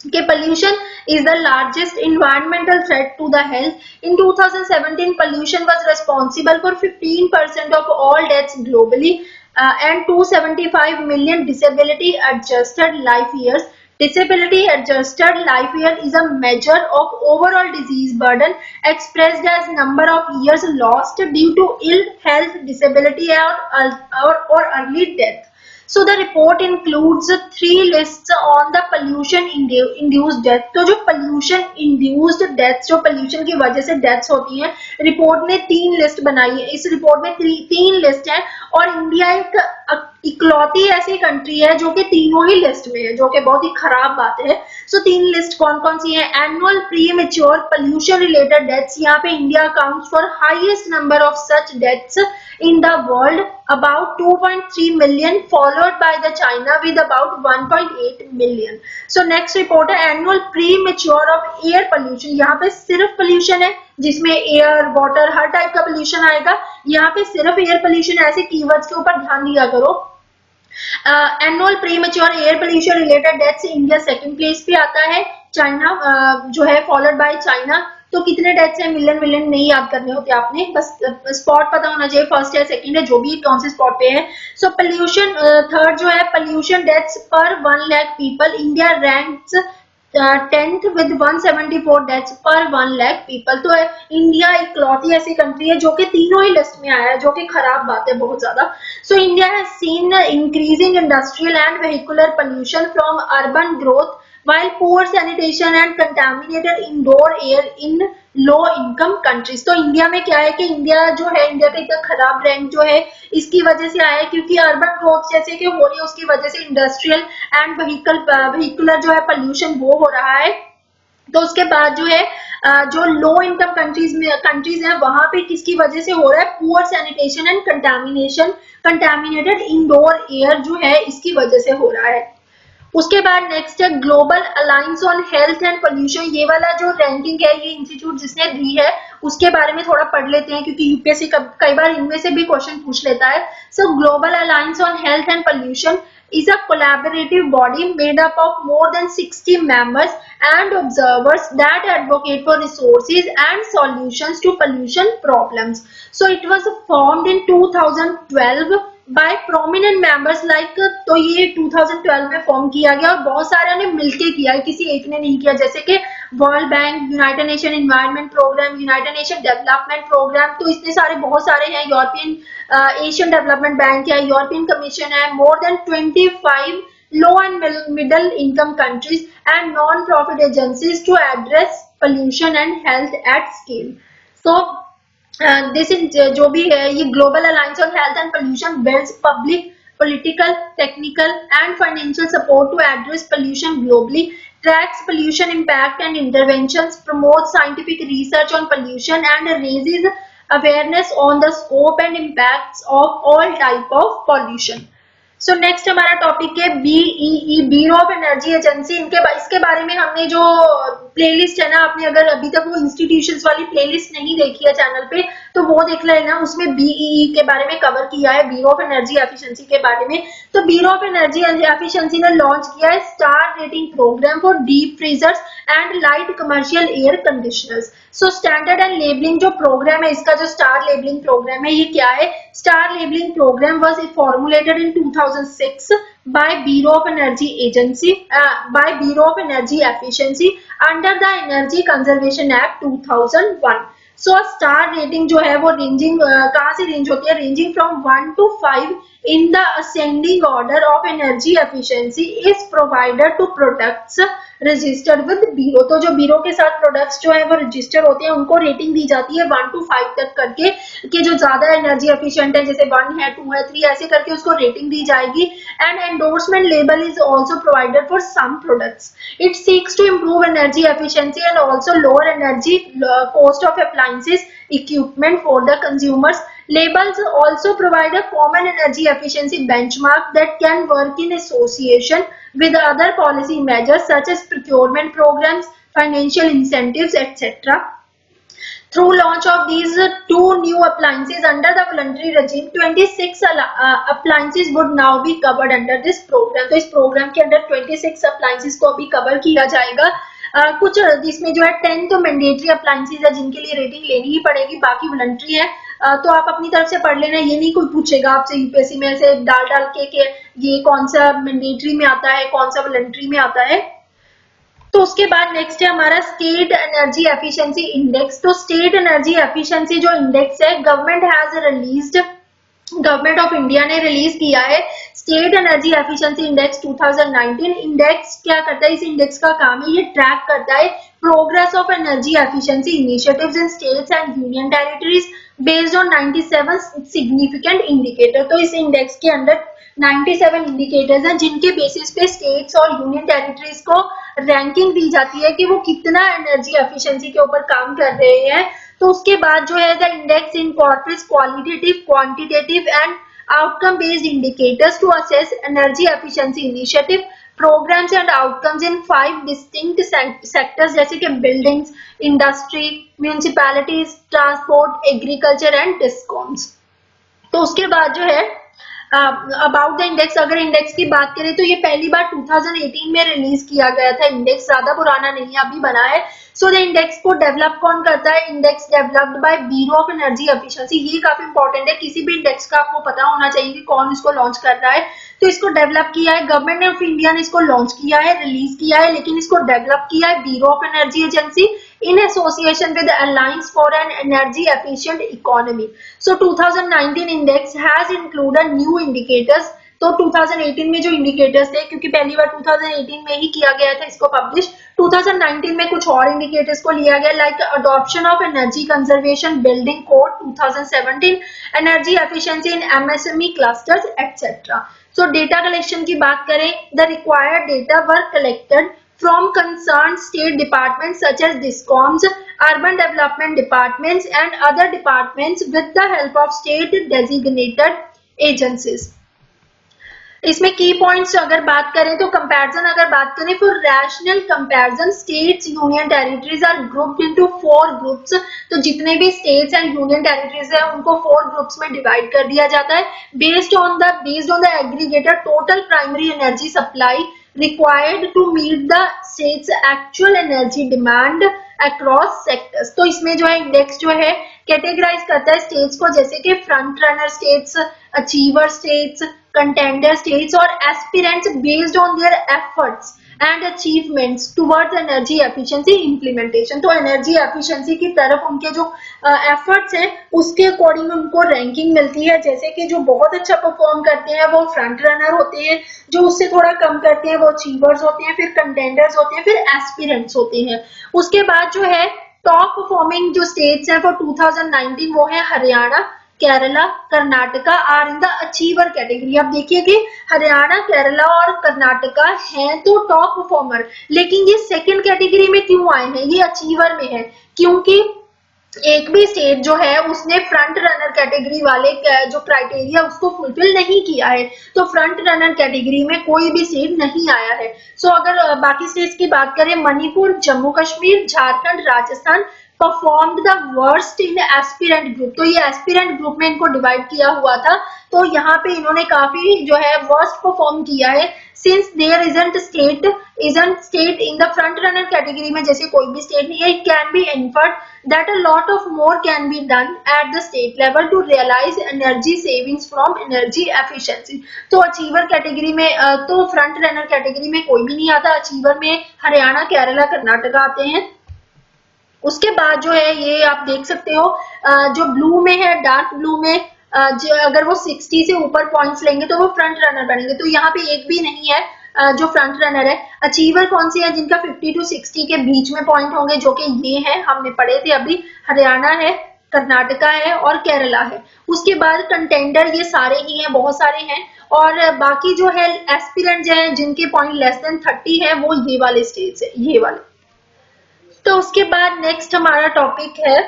कि pollution is the largest environmental threat to the health. In 2017, pollution was responsible for 15% of all deaths globally and 275 million disability adjusted life years. Disability adjusted life year is a measure of overall disease burden expressed as number of years lost due to ill health, disability or early death. So the report includes 3 lists on the pollution induced death। तो जो pollution induced deaths, जो pollution की वजह से deaths होती हैं, report ने 3 list बनाई है। इस रिपोर्ट में 3 लिस्ट है और इंडिया एक इकलौती ऐसी कंट्री है जो कि तीनों ही लिस्ट में है, जो कि बहुत ही खराब बात है। सो 3 लिस्ट कौन कौन सी है? Annual premature pollution related deaths, यहाँ पे India accounts for highest number of such deaths in the world, about 2.3 million, followed by the China with about 1.8 million। So next report है annual premature of air pollution। यहाँ पे सिर्फ pollution है जिसमें air, water, हर type का pollution आएगा। यहाँ पे सिर्फ एयर pollution, ऐसे कीवर्ड्स के ऊपर ध्यान दिया करो। Annual premature air pollution related deaths, India 2nd place पे आता है, चाइना जो है फॉलोड बाय चाइना। तो कितने डेथ्स हैं? मिलियन नहीं याद करने होते आपने, बस स्पॉट पता होना चाहिए, फर्स्ट या सेकंड है जो भी कौन से स्पॉट पे है। सो पोल्यूशन थर्ड जो है पोल्यूशन डेथ्स पर 1 lakh people, India ranks 10th with 174 deaths पर 1 लाख पीपल। तो इंडिया इकलौती ऐसी कंट्री है जो कि तीनों ही लिस्ट में आया है, जो कि खराब बात है बहुत ज्यादा। So India has seen increasing industrial and vehicular pollution from urban growth while poor sanitation and contaminated indoor air in low income countries। तो इंडिया में क्या है कि इंडिया जो है, इंडिया का इतना खराब रैंक जो है इसकी वजह से आया है क्योंकि अर्बन ग्रोथ जैसे कि हो रही है, उसकी वजह से इंडस्ट्रियल एंड व्हीकुलर जो है पोल्यूशन वो हो रहा है। तो उसके बाद जो है जो लो इनकम कंट्रीज हैं वहां पे किसकी वजह से हो रहा है? Poor sanitation and contaminated indoor air जो है इसकी वजह से हो रहा है। उसके बाद नेक्स्ट है global alliance on health and pollution. ये वाला जो रैंकिंग है ये इंस्टीट्यूट जिसने दी है उसके बारे में थोड़ा पढ़ लेते हैं क्योंकि यूपीएससी कई बार इनमें से भी क्वेश्चन पूछ लेता है। सो global alliance on health and pollution is a collaborative body made up of more than 60 members and observers that advocate for resources and solutions to pollution problems. So it was formed in 2012 by prominent members like, तो ये 2012 में form किया गया और बहुत सारे ने मिलके किया है, किसी एक ने नहीं किया, जैसे कि world bank, united nation environment programme, united nation development programme, तो इतने सारे बहुत सारे हैं, यूरोपियन एशियन डेवलपमेंट बैंक है, यूरोपियन कमीशन है, more than 25 low and middle income countries and non-profit agencies to address pollution and health at scale. So this is जो भी है, ये global alliance on health and pollution builds public, political, technical and financial support to address pollution globally, tracks pollution impact and interventions, promotes scientific research on pollution and raises awareness on the scope and impacts of all type of pollution. So next हमारा topic है BEE, bureau of energy agency. इसके बारे में हमने जो playlist है ना, आपने अगर अभी तक वो इंस्टीट्यूशंस वाली प्लेलिस्ट नहीं देखी है चैनल पे तो वो देख लेना, उसमें बीईई के बारे में कवर किया है, ब्यूरो ऑफ एनर्जी एफिशिएंसी के बारे में। तो ब्यूरो ऑफ एनर्जी एफिशिएंसी ने लॉन्च किया है star rating programme for deep freezers and light commercial air conditioners. So standard and labelling जो प्रोग्राम है, इसका जो स्टार लेबलिंग प्रोग्राम है, ये क्या है? Star labelling programme was formulated in 2006 by Bureau of Energy Agency, by Bureau of Energy Efficiency under the Energy Conservation Act 2001. So star rating जो है वो रेंजिंग कहाँ से रेंज होती है? Ranging from 1 to 5 in the ascending order of energy efficiency is provided to products registered with bureau. तो जो bureau के साथ प्रोडक्ट्स जो है वो रजिस्टर होते हैं, उनको रेटिंग दी जाती है 1 to 5 तक करके, कि जो ज्यादा एनर्जी एफिशिएंट है, जैसे 1 है, 2 है, 3, ऐसे करके उसको रेटिंग दी जाएगी। And endorsement label is also provided for some products. It seeks to improve energy efficiency and also lower energy cost of appliances equipment for the consumers. Labels also provide a common energy efficiency benchmark that can work in association with other policy measures such as procurement programs, financial incentives, etc. Through launch of these two new appliances under the voluntary regime, 26 appliances would now be covered under this program. तो इस program के अंदर 26 appliances को अभी cover किया जाएगा। कुछ इसमें जो है 10 तो मैंडेटरी अप्लायंसेज है जिनके लिए रेटिंग लेनी ही पड़ेगी, बाकी वॉलंटरी है। तो आप अपनी तरफ से पढ़ लेना, ये नहीं कोई पूछेगा आपसे यूपीएससी में से डाल के ये कौन सा मैंडेटरी में आता है, कौन सा वॉलंटरी में आता है। तो उसके बाद नेक्स्ट है हमारा स्टेट एनर्जी एफिशिएंसी इंडेक्स। तो स्टेट एनर्जी एफिशिएंसी जो इंडेक्स है, गवर्नमेंट ऑफ इंडिया ने रिलीज किया है state energy efficiency index 2019। Index क्या करता है? इस इंडेक्स का काम है, ये ट्रैक करता है progress of energy efficiency initiatives in states and union territories based on 97 significant indicator. तो इस इंडेक्स के अंदर 97 इंडिकेटर्स हैं जिनके बेसिस पे स्टेट्स और यूनियन टेरिटरीज को रैंकिंग दी जाती है कि वो कितना एनर्जी एफिशिएंसी के ऊपर काम कर रहे हैं। तो उसके बाद जो है the index incorporates qualitative, quantitative and outcome based indicators to assess energy efficiency initiative programmes and outcomes in 5 distinct sectors, जैसे कि buildings, industry, municipalities, transport, agriculture and discoms. तो उसके बाद जो है अबाउट द इंडेक्स, अगर इंडेक्स की बात करें तो ये पहली बार 2018 में रिलीज किया गया था। इंडेक्स ज्यादा पुराना नहीं है, अभी बना है। सो द इंडेक्स को डेवलप कौन करता है? Index developed by bureau of energy efficiency. ये काफी इंपॉर्टेंट है, किसी भी इंडेक्स का आपको पता होना चाहिए कि कौन इसको लॉन्च कर रहा है। तो इसको डेवलप किया है गवर्नमेंट ऑफ इंडिया ने, इसको लॉन्च किया है, रिलीज किया है, लेकिन इसको डेवलप किया है bureau of energy agency in association with the Alliance for an Energy Efficient Economy. So 2019 index has included new indicators. तो 2018 में जो इंडिकेटर्स थे, क्योंकि पहली बार 2018 में ही किया गया था इसको पब्लिश, 2019 में कुछ और इंडिकेटर्स को लिया गया, like adoption of energy conservation building code 2017, energy efficiency in MSME clusters etcetera. So data collection की बात करें, the required data were collected from concerned state departments such as DISCOMs, urban development departments and other departments with the help of state designated agencies. इसमें की points अगर बात करें तो comparison अगर बात करें, for rational comparison states union territories are grouped into 4 groups. तो जितने भी स्टेट्स एंड यूनियन टेरिटरीज है उनको 4 ग्रुप्स में डिवाइड कर दिया जाता है based on the aggregated total primary energy supply required to meet the state's actual energy demand across sectors। तो इसमें जो है इंडेक्स जो है कैटेगराइज करता है स्टेट्स को, जैसे कि front runner states, achiever states, contender states और aspirants based on their efforts and achievements towards energy efficiency implementation. तो एनर्जी एफिशिएंसी की तरफ उनके जो एफर्ट्स हैं उसके अकॉर्डिंग उनको रैंकिंग मिलती है, जैसे कि जो बहुत अच्छा परफॉर्म करते हैं वो फ्रंट रनर होते हैं, जो उससे थोड़ा कम करते हैं वो अचीवर्स होते हैं, फिर कंटेंडर्स होते हैं, फिर एस्पिरेंट्स होते हैं। उसके बाद जो है टॉप परफॉर्मिंग जो स्टेट्स हैं फॉर 2019 वो है Haryana, Kerala, Karnataka are in the achiever category. अब देखिए कि हरियाणा, केरला और कर्नाटका हैं तो टॉप परफॉर्मर, लेकिन ये सेकंड कैटेगरी में क्यों आए हैं, ये अचीवर में है, क्योंकि एक भी स्टेट जो है उसने फ्रंट रनर कैटेगरी वाले जो क्राइटेरिया उसको फुलफिल नहीं किया है, तो फ्रंट रनर कैटेगरी में कोई भी स्टेट नहीं आया है। सो अगर बाकी स्टेट्स की बात करें, Manipur, Jammu Kashmir, Jharkhand, Rajasthan performed the worst in aspirant group. तो ये एस्पिरेंट ग्रुप में इनको डिवाइड किया हुआ था, तो यहाँ पे इन्होंने काफी जो है वर्स्ट परफॉर्म किया है। Since there isn't state in the front runner category में जैसे कोई भी स्टेट नहीं है, it can be inferred that a lot of more can be done at the state level to realize energy savings from energy efficiency। तो achiever category में तो front runner category में कोई भी नहीं आता, अचीवर में हरियाणा, केरला, कर्नाटका आते हैं। उसके बाद जो है ये आप देख सकते हो जो ब्लू में है, डार्क ब्लू में जो अगर वो 60 से ऊपर पॉइंट्स लेंगे तो वो फ्रंट रनर बनेंगे, तो यहाँ पे एक भी नहीं है जो फ्रंट रनर है। अचीवर कौन सी है, जिनका 50 टू 60 के बीच में पॉइंट होंगे, जो कि ये है, हमने पढ़े थे अभी, हरियाणा है, कर्नाटका है और केरला है। उसके बाद कंटेंडर ये सारे ही हैं, बहुत सारे हैं, और बाकी जो है एस्पिरेंट है जिनके पॉइंट लेस देन 30 है वो ये वाले स्टेट्स है, ये वाले। तो उसके बाद नेक्स्ट हमारा टॉपिक है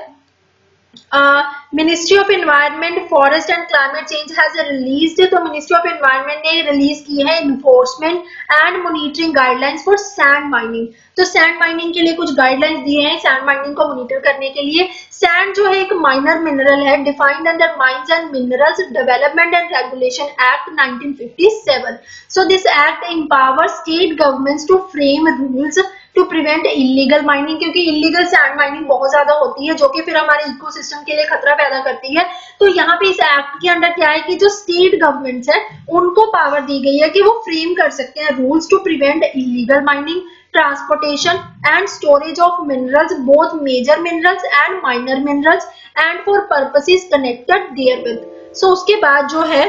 ministry of environment, forest and climate change has released. तो मिनिस्ट्री ऑफ एनवायरनमेंट ने रिलीज की है enforcement and monitoring guidelines for sand mining. तो सैंड माइनिंग के लिए कुछ गाइडलाइंस दिए हैं सैंड माइनिंग को मॉनिटर करने के लिए। सैंड जो है एक माइनर मिनरल है, defined under mines and minerals development and regulation act 1957। So this act empowers state governments to frame rules to prevent illegal mining, क्योंकि इलीगल सैंड माइनिंग बहुत ज्यादा होती है जो कि फिर हमारे इकोसिस्टम के लिए खतरा पैदा करती है। तो यहाँ पे इस एक्ट के अंडर क्या है कि जो स्टेट गवर्नमेंट्स है उनको पावर दी गई है कि वो फ्रेम कर सकते हैं rules to prevent illegal mining, transportation and storage of minerals, both major minerals and minor minerals, and for purposes connected therewith. So उसके बाद जो है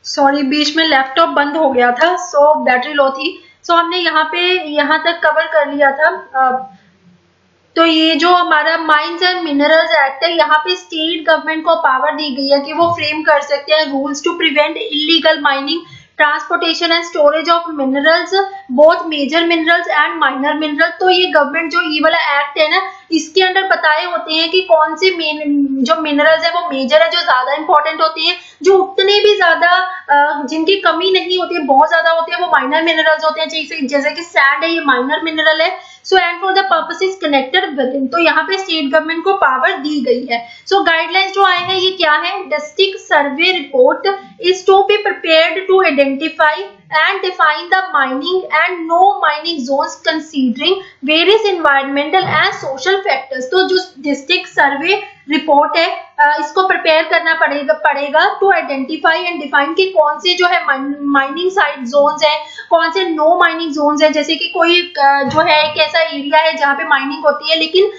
सॉरी, बीच में लैपटॉप बंद हो गया था, सो बैटरी लो थी। सो हमने यहाँ तक कवर कर लिया था। तो ये जो हमारा माइंस एंड मिनरल्स एक्ट है, यहाँ पे स्टेट गवर्नमेंट को पावर दी गई है कि वो फ्रेम कर सकते हैं rules to prevent illegal mining, transportation and storage of minerals, both major minerals and minor mineral. तो ये गवर्नमेंट जो ये वाला एक्ट है ना, इसके अंडर बताए होते हैं कि कौन से जो मिनरल्स है वो मेजर है, जो ज्यादा इंपॉर्टेंट होते हैं, जो उतने भी ज्यादा जिनकी कमी नहीं होती है, बहुत ज्यादा होते हैं, वो माइनर मिनरल्स होते हैं। जैसे कि सैंड है, ये माइनर मिनरल है। So and for the purposes connected with in, तो यहाँ पे स्टेट गवर्नमेंट को पावर दी गई है। सो गाइडलाइंस जो आए हैं ये क्या है? District survey report is to be prepared to identify and define the mining and no mining zones considering various environmental and social factors। तो जो डिस्ट्रिक्ट सर्वे रिपोर्ट है इसको प्रिपेयर करना पड़ेगा टू आइडेंटिफाई एंड डिफाइन कि कौन से जो है माइनिंग साइट जोन्स है, कौन से नो माइनिंग जोन्स है। जैसे कि कोई जो है एक ऐसा एरिया है जहाँ पे माइनिंग होती है लेकिन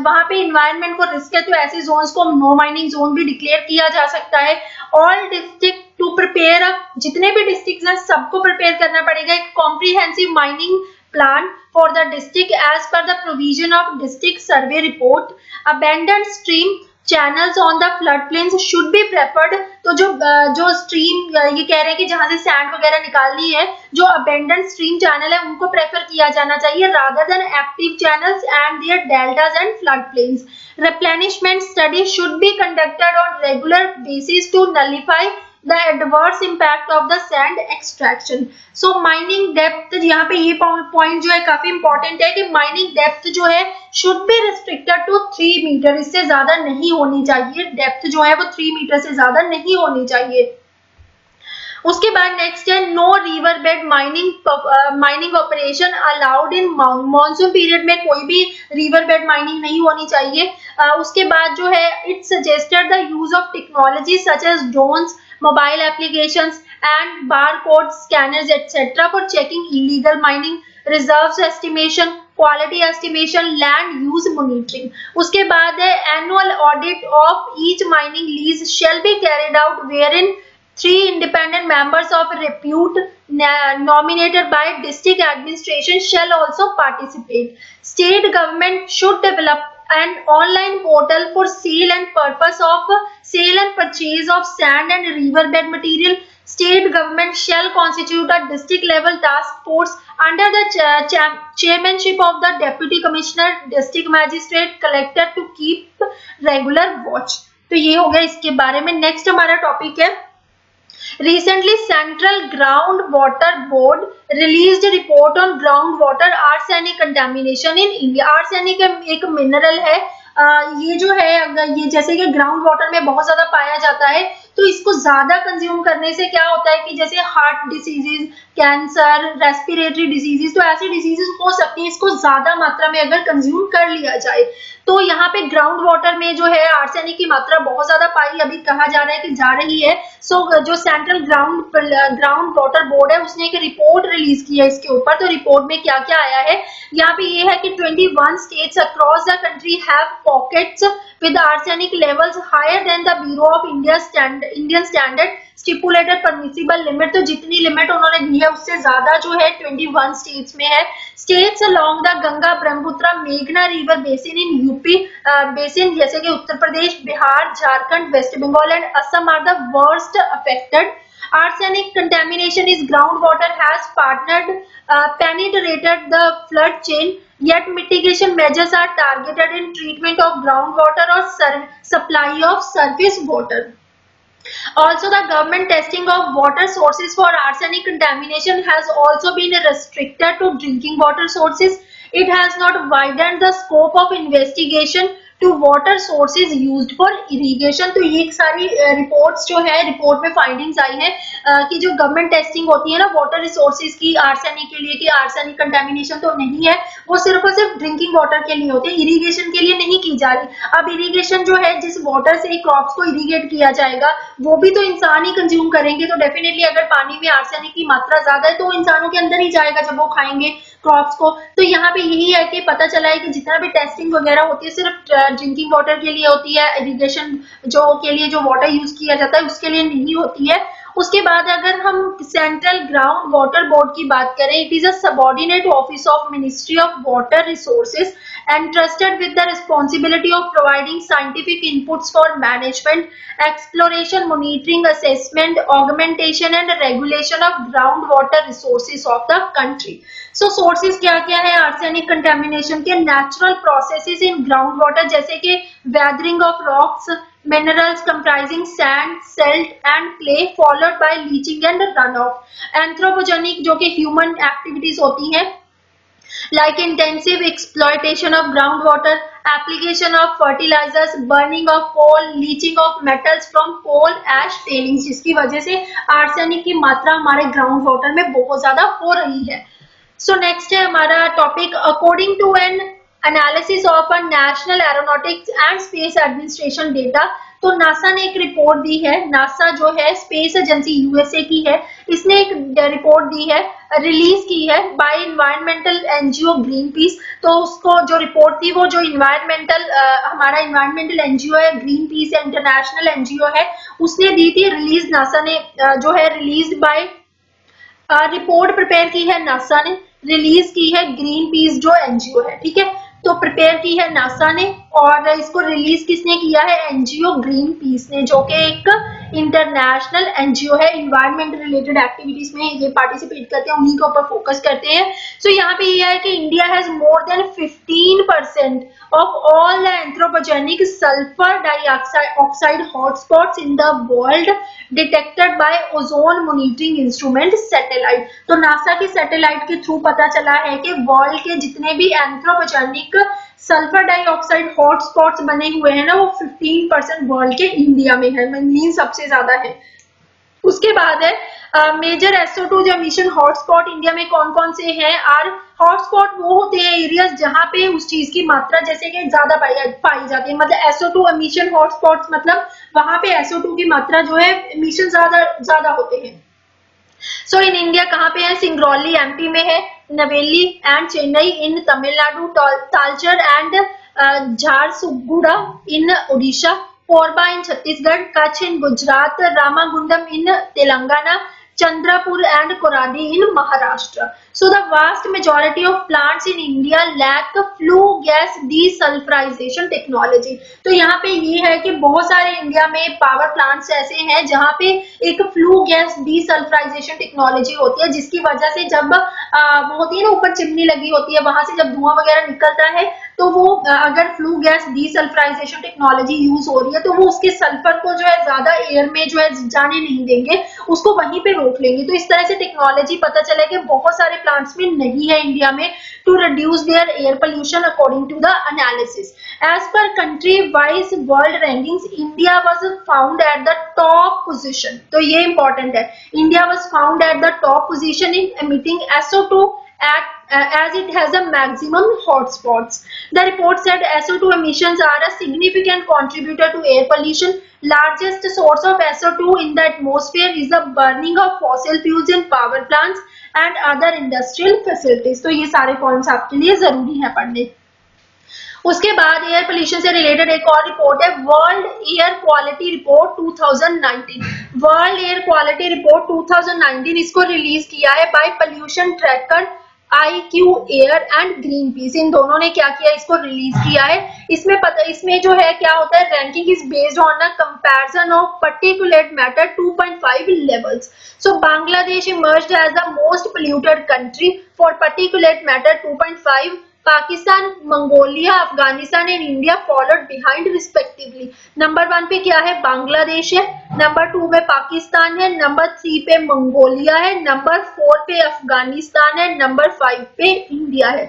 वहां पे इन्वायरमेंट को रिस्क है, तो ऐसे जोन्स को नो माइनिंग जोन भी डिक्लेयर किया जा सकता है। ऑल डिस्ट्रिक्ट टू प्रिपेयर, जितने भी डिस्ट्रिक्ट हैं सबको प्रिपेयर करना पड़ेगा एक comprehensive mining plan for the district as per the provision of district survey report. Abandoned stream channels on the flood plains should be preferred. तो जो स्ट्रीम ये कह रहे हैं कि जहां से सैंड वगैरह निकालनी है, जो अबेंडन्ड स्ट्रीम चैनल है उनको प्रेफर किया जाना चाहिए rather than active channels and their deltas and flood plains. Replenishment study should be conducted on regular basis to nullify the adverse impact of the sand extraction। so mining depth, यहाँ पे ये point जो है काफी important है कि mining depth जो है should be restricted to 3 metre, इससे ज्यादा नहीं होनी चाहिए। डेप्थ जो है वो 3 मीटर से ज्यादा नहीं होनी चाहिए। उसके बाद नेक्स्ट है no river bed mining operation allowed in monsoon period में कोई भी रिवर बेड माइनिंग नहीं होनी चाहिए। उसके बाद जो है it suggested the use of technology such as drones, mobile applications and barcode scanners etcetera for checking illegal mining, reserves estimation, quality estimation, land use monitoring. उसके बाद है annual audit of each mining lease shall be carried out wherein 3 independent members of repute nominated by district administration shall also participate। State government should develop an online portal for sale and purpose of sale and purchase of sand and riverbed material। State government shall constitute a district level task force under the chairmanship of the deputy commissioner, district magistrate, collector to keep regular watch। तो ये हो गया इसके बारे में। Next हमारा topic है Recently, Central Groundwater Board released a report on groundwater arsenic contamination in India। Arsenic एक मिनरल है, ये जो है ये जैसे कि ग्राउंड वाटर में बहुत ज्यादा पाया जाता है, तो इसको ज्यादा कंज्यूम करने से क्या होता है कि जैसे heart diseases, cancer, respiratory diseases, तो ऐसी डिसीजेज हो सकती है इसको ज्यादा मात्रा में अगर कंज्यूम कर लिया जाए। तो यहाँ पे ग्राउंड वाटर में जो है आर्सेनिक की मात्रा बहुत ज्यादा पाई अभी कहा जा रहा है कि जा रही है। सो जो सेंट्रल ग्राउंड वाटर बोर्ड है उसने एक रिपोर्ट रिलीज की है इसके ऊपर। तो रिपोर्ट में क्या क्या आया है, यहाँ पे ये है कि 21 states across the country have pockets with arsenic levels higher than the Bureau of Indian Standard stipulated permissible limit। तो जितनी लिमिट उन्होंने दी है उससे ज्यादा जो है 21 स्टेट्स में है। States along the Ganga Brahmaputra मेघना river basin in UP basin जैसे कि Uttar Pradesh, Bihar, Jharkhand, West Bengal and Assam are the worst affected. Arsenic contamination is groundwater has penetrated the flood chain, yet mitigation measures are targeted in treatment of groundwater or supply of surface water। Also, the government testing of water sources for arsenic contamination has also been restricted to drinking water sources। It has not widened the scope of investigation to water sources used for irrigation. तो ये सारी reports जो है, report में findings आई है कि जो government testing होती है ना वाटर रिसोर्सेज की आर्सेनिक के लिए कि आर्सेनिक कंटामिनेशन तो नहीं है, वो सिर्फ और सिर्फ ड्रिंकिंग वाटर के लिए होती है, इरिगेशन के लिए नहीं की जा रही। अब इरिगेशन जो है जिस वाटर से क्रॉप्स को इरिगेट किया जाएगा वो भी तो इंसान ही कंज्यूम करेंगे, तो डेफिनेटली अगर पानी में आर्सेनिक की मात्रा ज्यादा है तो इंसानों के अंदर ही जाएगा जब वो खाएंगे क्रॉप्स को। तो यहाँ पे यही है कि पता चला है कि जितना भी टेस्टिंग वगैरह होती है सिर्फ ड्रिंकिंग वाटर के लिए होती है, इरिगेशन जो के लिए जो वाटर यूज किया जाता है उसके लिए नहीं होती है। उसके बाद अगर हम सेंट्रल ग्राउंड वाटर बोर्ड की बात करें, it is a subordinate office of ministry of water resources entrusted with the responsibility of providing scientific inputs for management, exploration, monitoring, assessment, augmentation and regulation of groundwater resources of the country. So sources क्या क्या है arsenic contamination के? Natural processes in groundwater जैसे कि weathering of rocks, minerals comprising sand, silt and clay followed by leaching and runoff. Anthropogenic जो कि human activities होती हैं, like intensive exploitation of groundwater, application of fertilizers, burning of coal, leaching of metals from coal ash tailings, जिसकी वजह से arsenic की मात्रा हमारे ग्राउंड वाटर में बहुत ज्यादा हो रही है. सो नेक्स्ट है हमारा topic, according to an analysis of a national aeronautics and space administration data. तो नासा ने एक रिपोर्ट दी है. नासा जो है स्पेस एजेंसी यूएसए की है, इसने एक रिपोर्ट दी है, रिलीज की है by environmental NGO Greenpeace. तो उसको जो रिपोर्ट थी वो जो इन्वायरमेंटल हमारा इन्वायरमेंटल एनजीओ है, ग्रीन पीस इंटरनेशनल एनजीओ है, उसने दी थी रिलीज. नासा ने जो है रिलीज बाय रिपोर्ट प्रिपेयर की है, नासा ने रिलीज की है ग्रीन पीस जो एनजीओ है. ठीक है, तो प्रिपेयर की है नासा ने और इसको रिलीज किसने किया है? एनजीओ ग्रीन पीस ने, जो कि एक इंटरनेशनल एनजीओ है, इन्वायरमेंट रिलेटेड एक्टिविटीज में ये पार्टिसिपेट करते हैं, उन्हीं के ऊपर फोकस करते हैं. सो यहाँ पे ये है कि India has more than 15% of all the anthropogenic sulfur dioxide hotspots in the world detected by ozone monitoring instrument satellite. तो नासा की सैटेलाइट के थ्रू पता चला है कि वर्ल्ड के जितने भी एंथ्रोपोजेनिक सल्फर डाइऑक्साइड हॉटस्पॉट्स बने हुए हैं ना, वो 15% वर्ल्ड के इंडिया में है, मीन सबसे ज्यादा है. उसके बाद है मेजर SO2 जो एमिशन हॉटस्पॉट इंडिया में कौन कौन से हैं? आर हॉटस्पॉट वो होते हैं एरियाज जहां पे उस चीज की मात्रा जैसे कि ज्यादा पाई जाती है. मतलब SO2 एमिशन हॉटस्पॉट्स मतलब वहां पे SO2 की मात्रा जो है एमिशन ज्यादा होते हैं. सो इन इंडिया कहाँ पे है? सिंगरौली एमपी में है, नवेली and Chennai in Tamil Nadu, Talcher and Jharsuguda in Orissa, Korba in Chhattisgarh, Kutch in Gujarat, Ramagundam in Telangana, Chandrapur and Koradi in Maharashtra. So the vast majority of plants in India lack flue gas desulfurization technology. तो यहाँ पे ये है कि बहुत सारे इंडिया में पावर प्लांट्स ऐसे हैं जहाँ पे एक फ्लू गैस डीसल्फराइजेशन टेक्नोलॉजी होती है, जिसकी वजह से जब वो होती है ना ऊपर चिमनी लगी होती है, वहां से जब धुआं वगैरह निकलता है तो वो अगर flue gas desulphurisation technology use हो रही है तो वो उसके सल्फर को जो है ज्यादा एयर में जो है जाने नहीं देंगे, उसको वहीं पे रोक लेंगे. तो इस तरह से टेक्नोलॉजी पता चला कि बहुत सारे प्लांट्स में नहीं है इंडिया में to reduce their air pollution according to the analysis. As per country wise world rankings, India was found at the top position. तो ये इंपॉर्टेंट है, India was found at the top position in emitting SO2 as it has a maximum hotspots. The report said SO2 emissions are a significant contributor to air pollution. Largest source of SO2 in the atmosphere is the burning of fossil fuels in power plants and other industrial facilities. तो ये सारे points आपके लिए जरूरी है पढ़ने. उसके बाद एयर पोल्यूशन से रिलेटेड एक और रिपोर्ट है, world air quality report 2019. World air quality report 2019 इसको रिलीज किया है by pollution tracker, IQ air and Greenpeace. इन दोनों ने क्या किया, इसको रिलीज किया है. इसमें जो है क्या होता है, ranking is based on a comparison of particulate matter 2.5 levels. So Bangladesh emerged as the most polluted country for particulate matter 2.5. Pakistan, Mongolia, Afghanistan and India followed behind respectively. Number 1 पे क्या है? बांग्लादेश है, नंबर 2 पे पाकिस्तान है, नंबर 3 पे मंगोलिया है, नंबर 4 पे अफगानिस्तान है, नंबर 5 पे इंडिया है.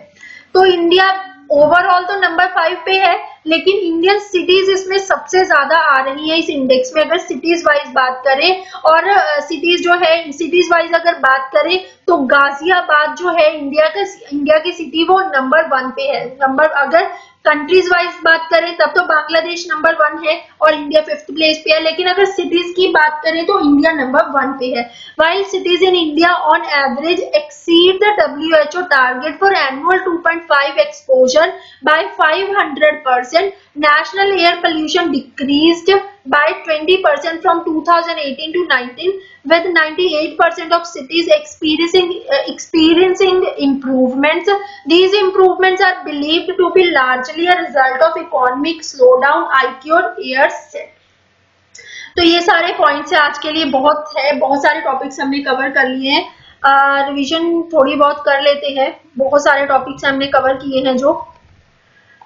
तो इंडिया ओवरऑल तो नंबर 5 पे है, लेकिन इंडियन सिटीज इसमें सबसे ज्यादा आ रही है इस इंडेक्स में. अगर सिटीज वाइज बात करें और सिटीज जो है सिटीज वाइज अगर बात करें तो गाजियाबाद जो है इंडिया की सिटी वो नंबर 1 पे है. अगर कंट्रीज वाइज बात करें तब तो बांग्लादेश नंबर 1 है और इंडिया 5th प्लेस पे है, लेकिन अगर सिटीज की बात करें तो इंडिया नंबर 1 पे है. While cities in India on average exceed the WHO target for annual 2.5 exposure by 500%, national air pollution decreased by 20% from 2018 to 19, with 98% of cities experiencing improvements. These improvements are believed to be largely a result of economic slowdown, IQ और air set. तो ये सारे points आज के लिए बहुत है, बहुत सारे टॉपिक्स हमने कवर कर लिए हैं. रिवीजन थोड़ी बहुत कर लेते हैं. बहुत सारे टॉपिक्स हमने कवर किए हैं जो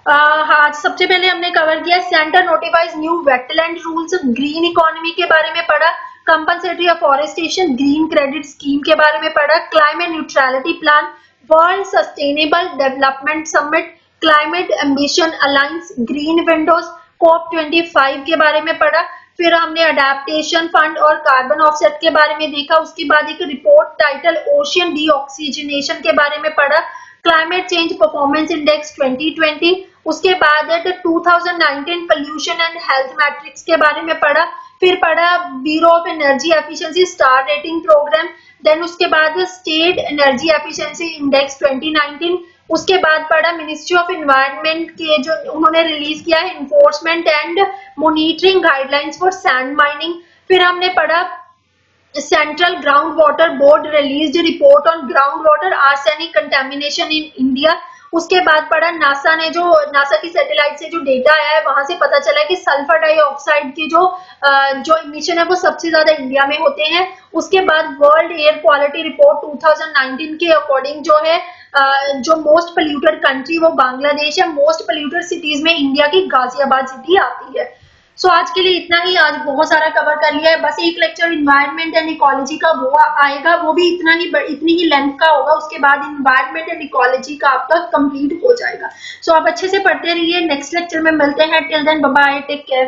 हाँ, सबसे पहले हमने कवर किया centre notifies new wetland rules, green economy के बारे में पढ़ा, compensatory afforestation, green credit scheme के बारे में पढ़ा, climate neutrality plan, world sustainable development summit, climate ambition alliance, green Windows, COP25 के बारे में पढ़ा. फिर हमने अडेप्टेशन फंड और कार्बन ऑफसेट के बारे में देखा. उसके बाद एक रिपोर्ट टाइटल ओशियन डीऑक्सीजनेशन के बारे में पढ़ा, क्लाइमेट चेंज परफॉर्मेंस इंडेक्स 2020. उसके बाद 2019 पोल्यूशन एंड हेल्थ मैट्रिक्स के बारे में पढ़ा. फिर पढ़ा bureau of energy efficiency star rating programme. Then उसके बाद स्टेट एनर्जी एफिशिएंसी इंडेक्स 2019. उसके बाद पढ़ा मिनिस्ट्री ऑफ एनवायरनमेंट के जो उन्होंने रिलीज किया है enforcement and monitoring guidelines for sand mining. फिर हमने पढ़ा central ground water board released report on ground water arsenic contamination in India. उसके बाद पढ़ा नासा की सैटेलाइट से जो डेटा आया है वहां से पता चला कि सल्फर डाइऑक्साइड की जो इमिशन है वो सबसे ज्यादा इंडिया में होते हैं. उसके बाद वर्ल्ड एयर क्वालिटी रिपोर्ट 2019 के अकॉर्डिंग जो है जो मोस्ट पोल्यूटेड कंट्री वो बांग्लादेश है. मोस्ट पोल्यूटेड सिटीज में इंडिया की गाजियाबाद सिटी आती है. सो आज के लिए इतना ही. आज बहुत सारा कवर कर लिया है. बस एक लेक्चर इन्वायरमेंट एंड इकोलॉजी का वो आएगा, वो भी इतनी ही लेंथ का होगा. उसके बाद इन्वायरमेंट एंड इकोलॉजी का आपका कंप्लीट हो जाएगा. सो आप अच्छे से पढ़ते रहिए. नेक्स्ट लेक्चर में मिलते हैं. Till then bye bye, take care.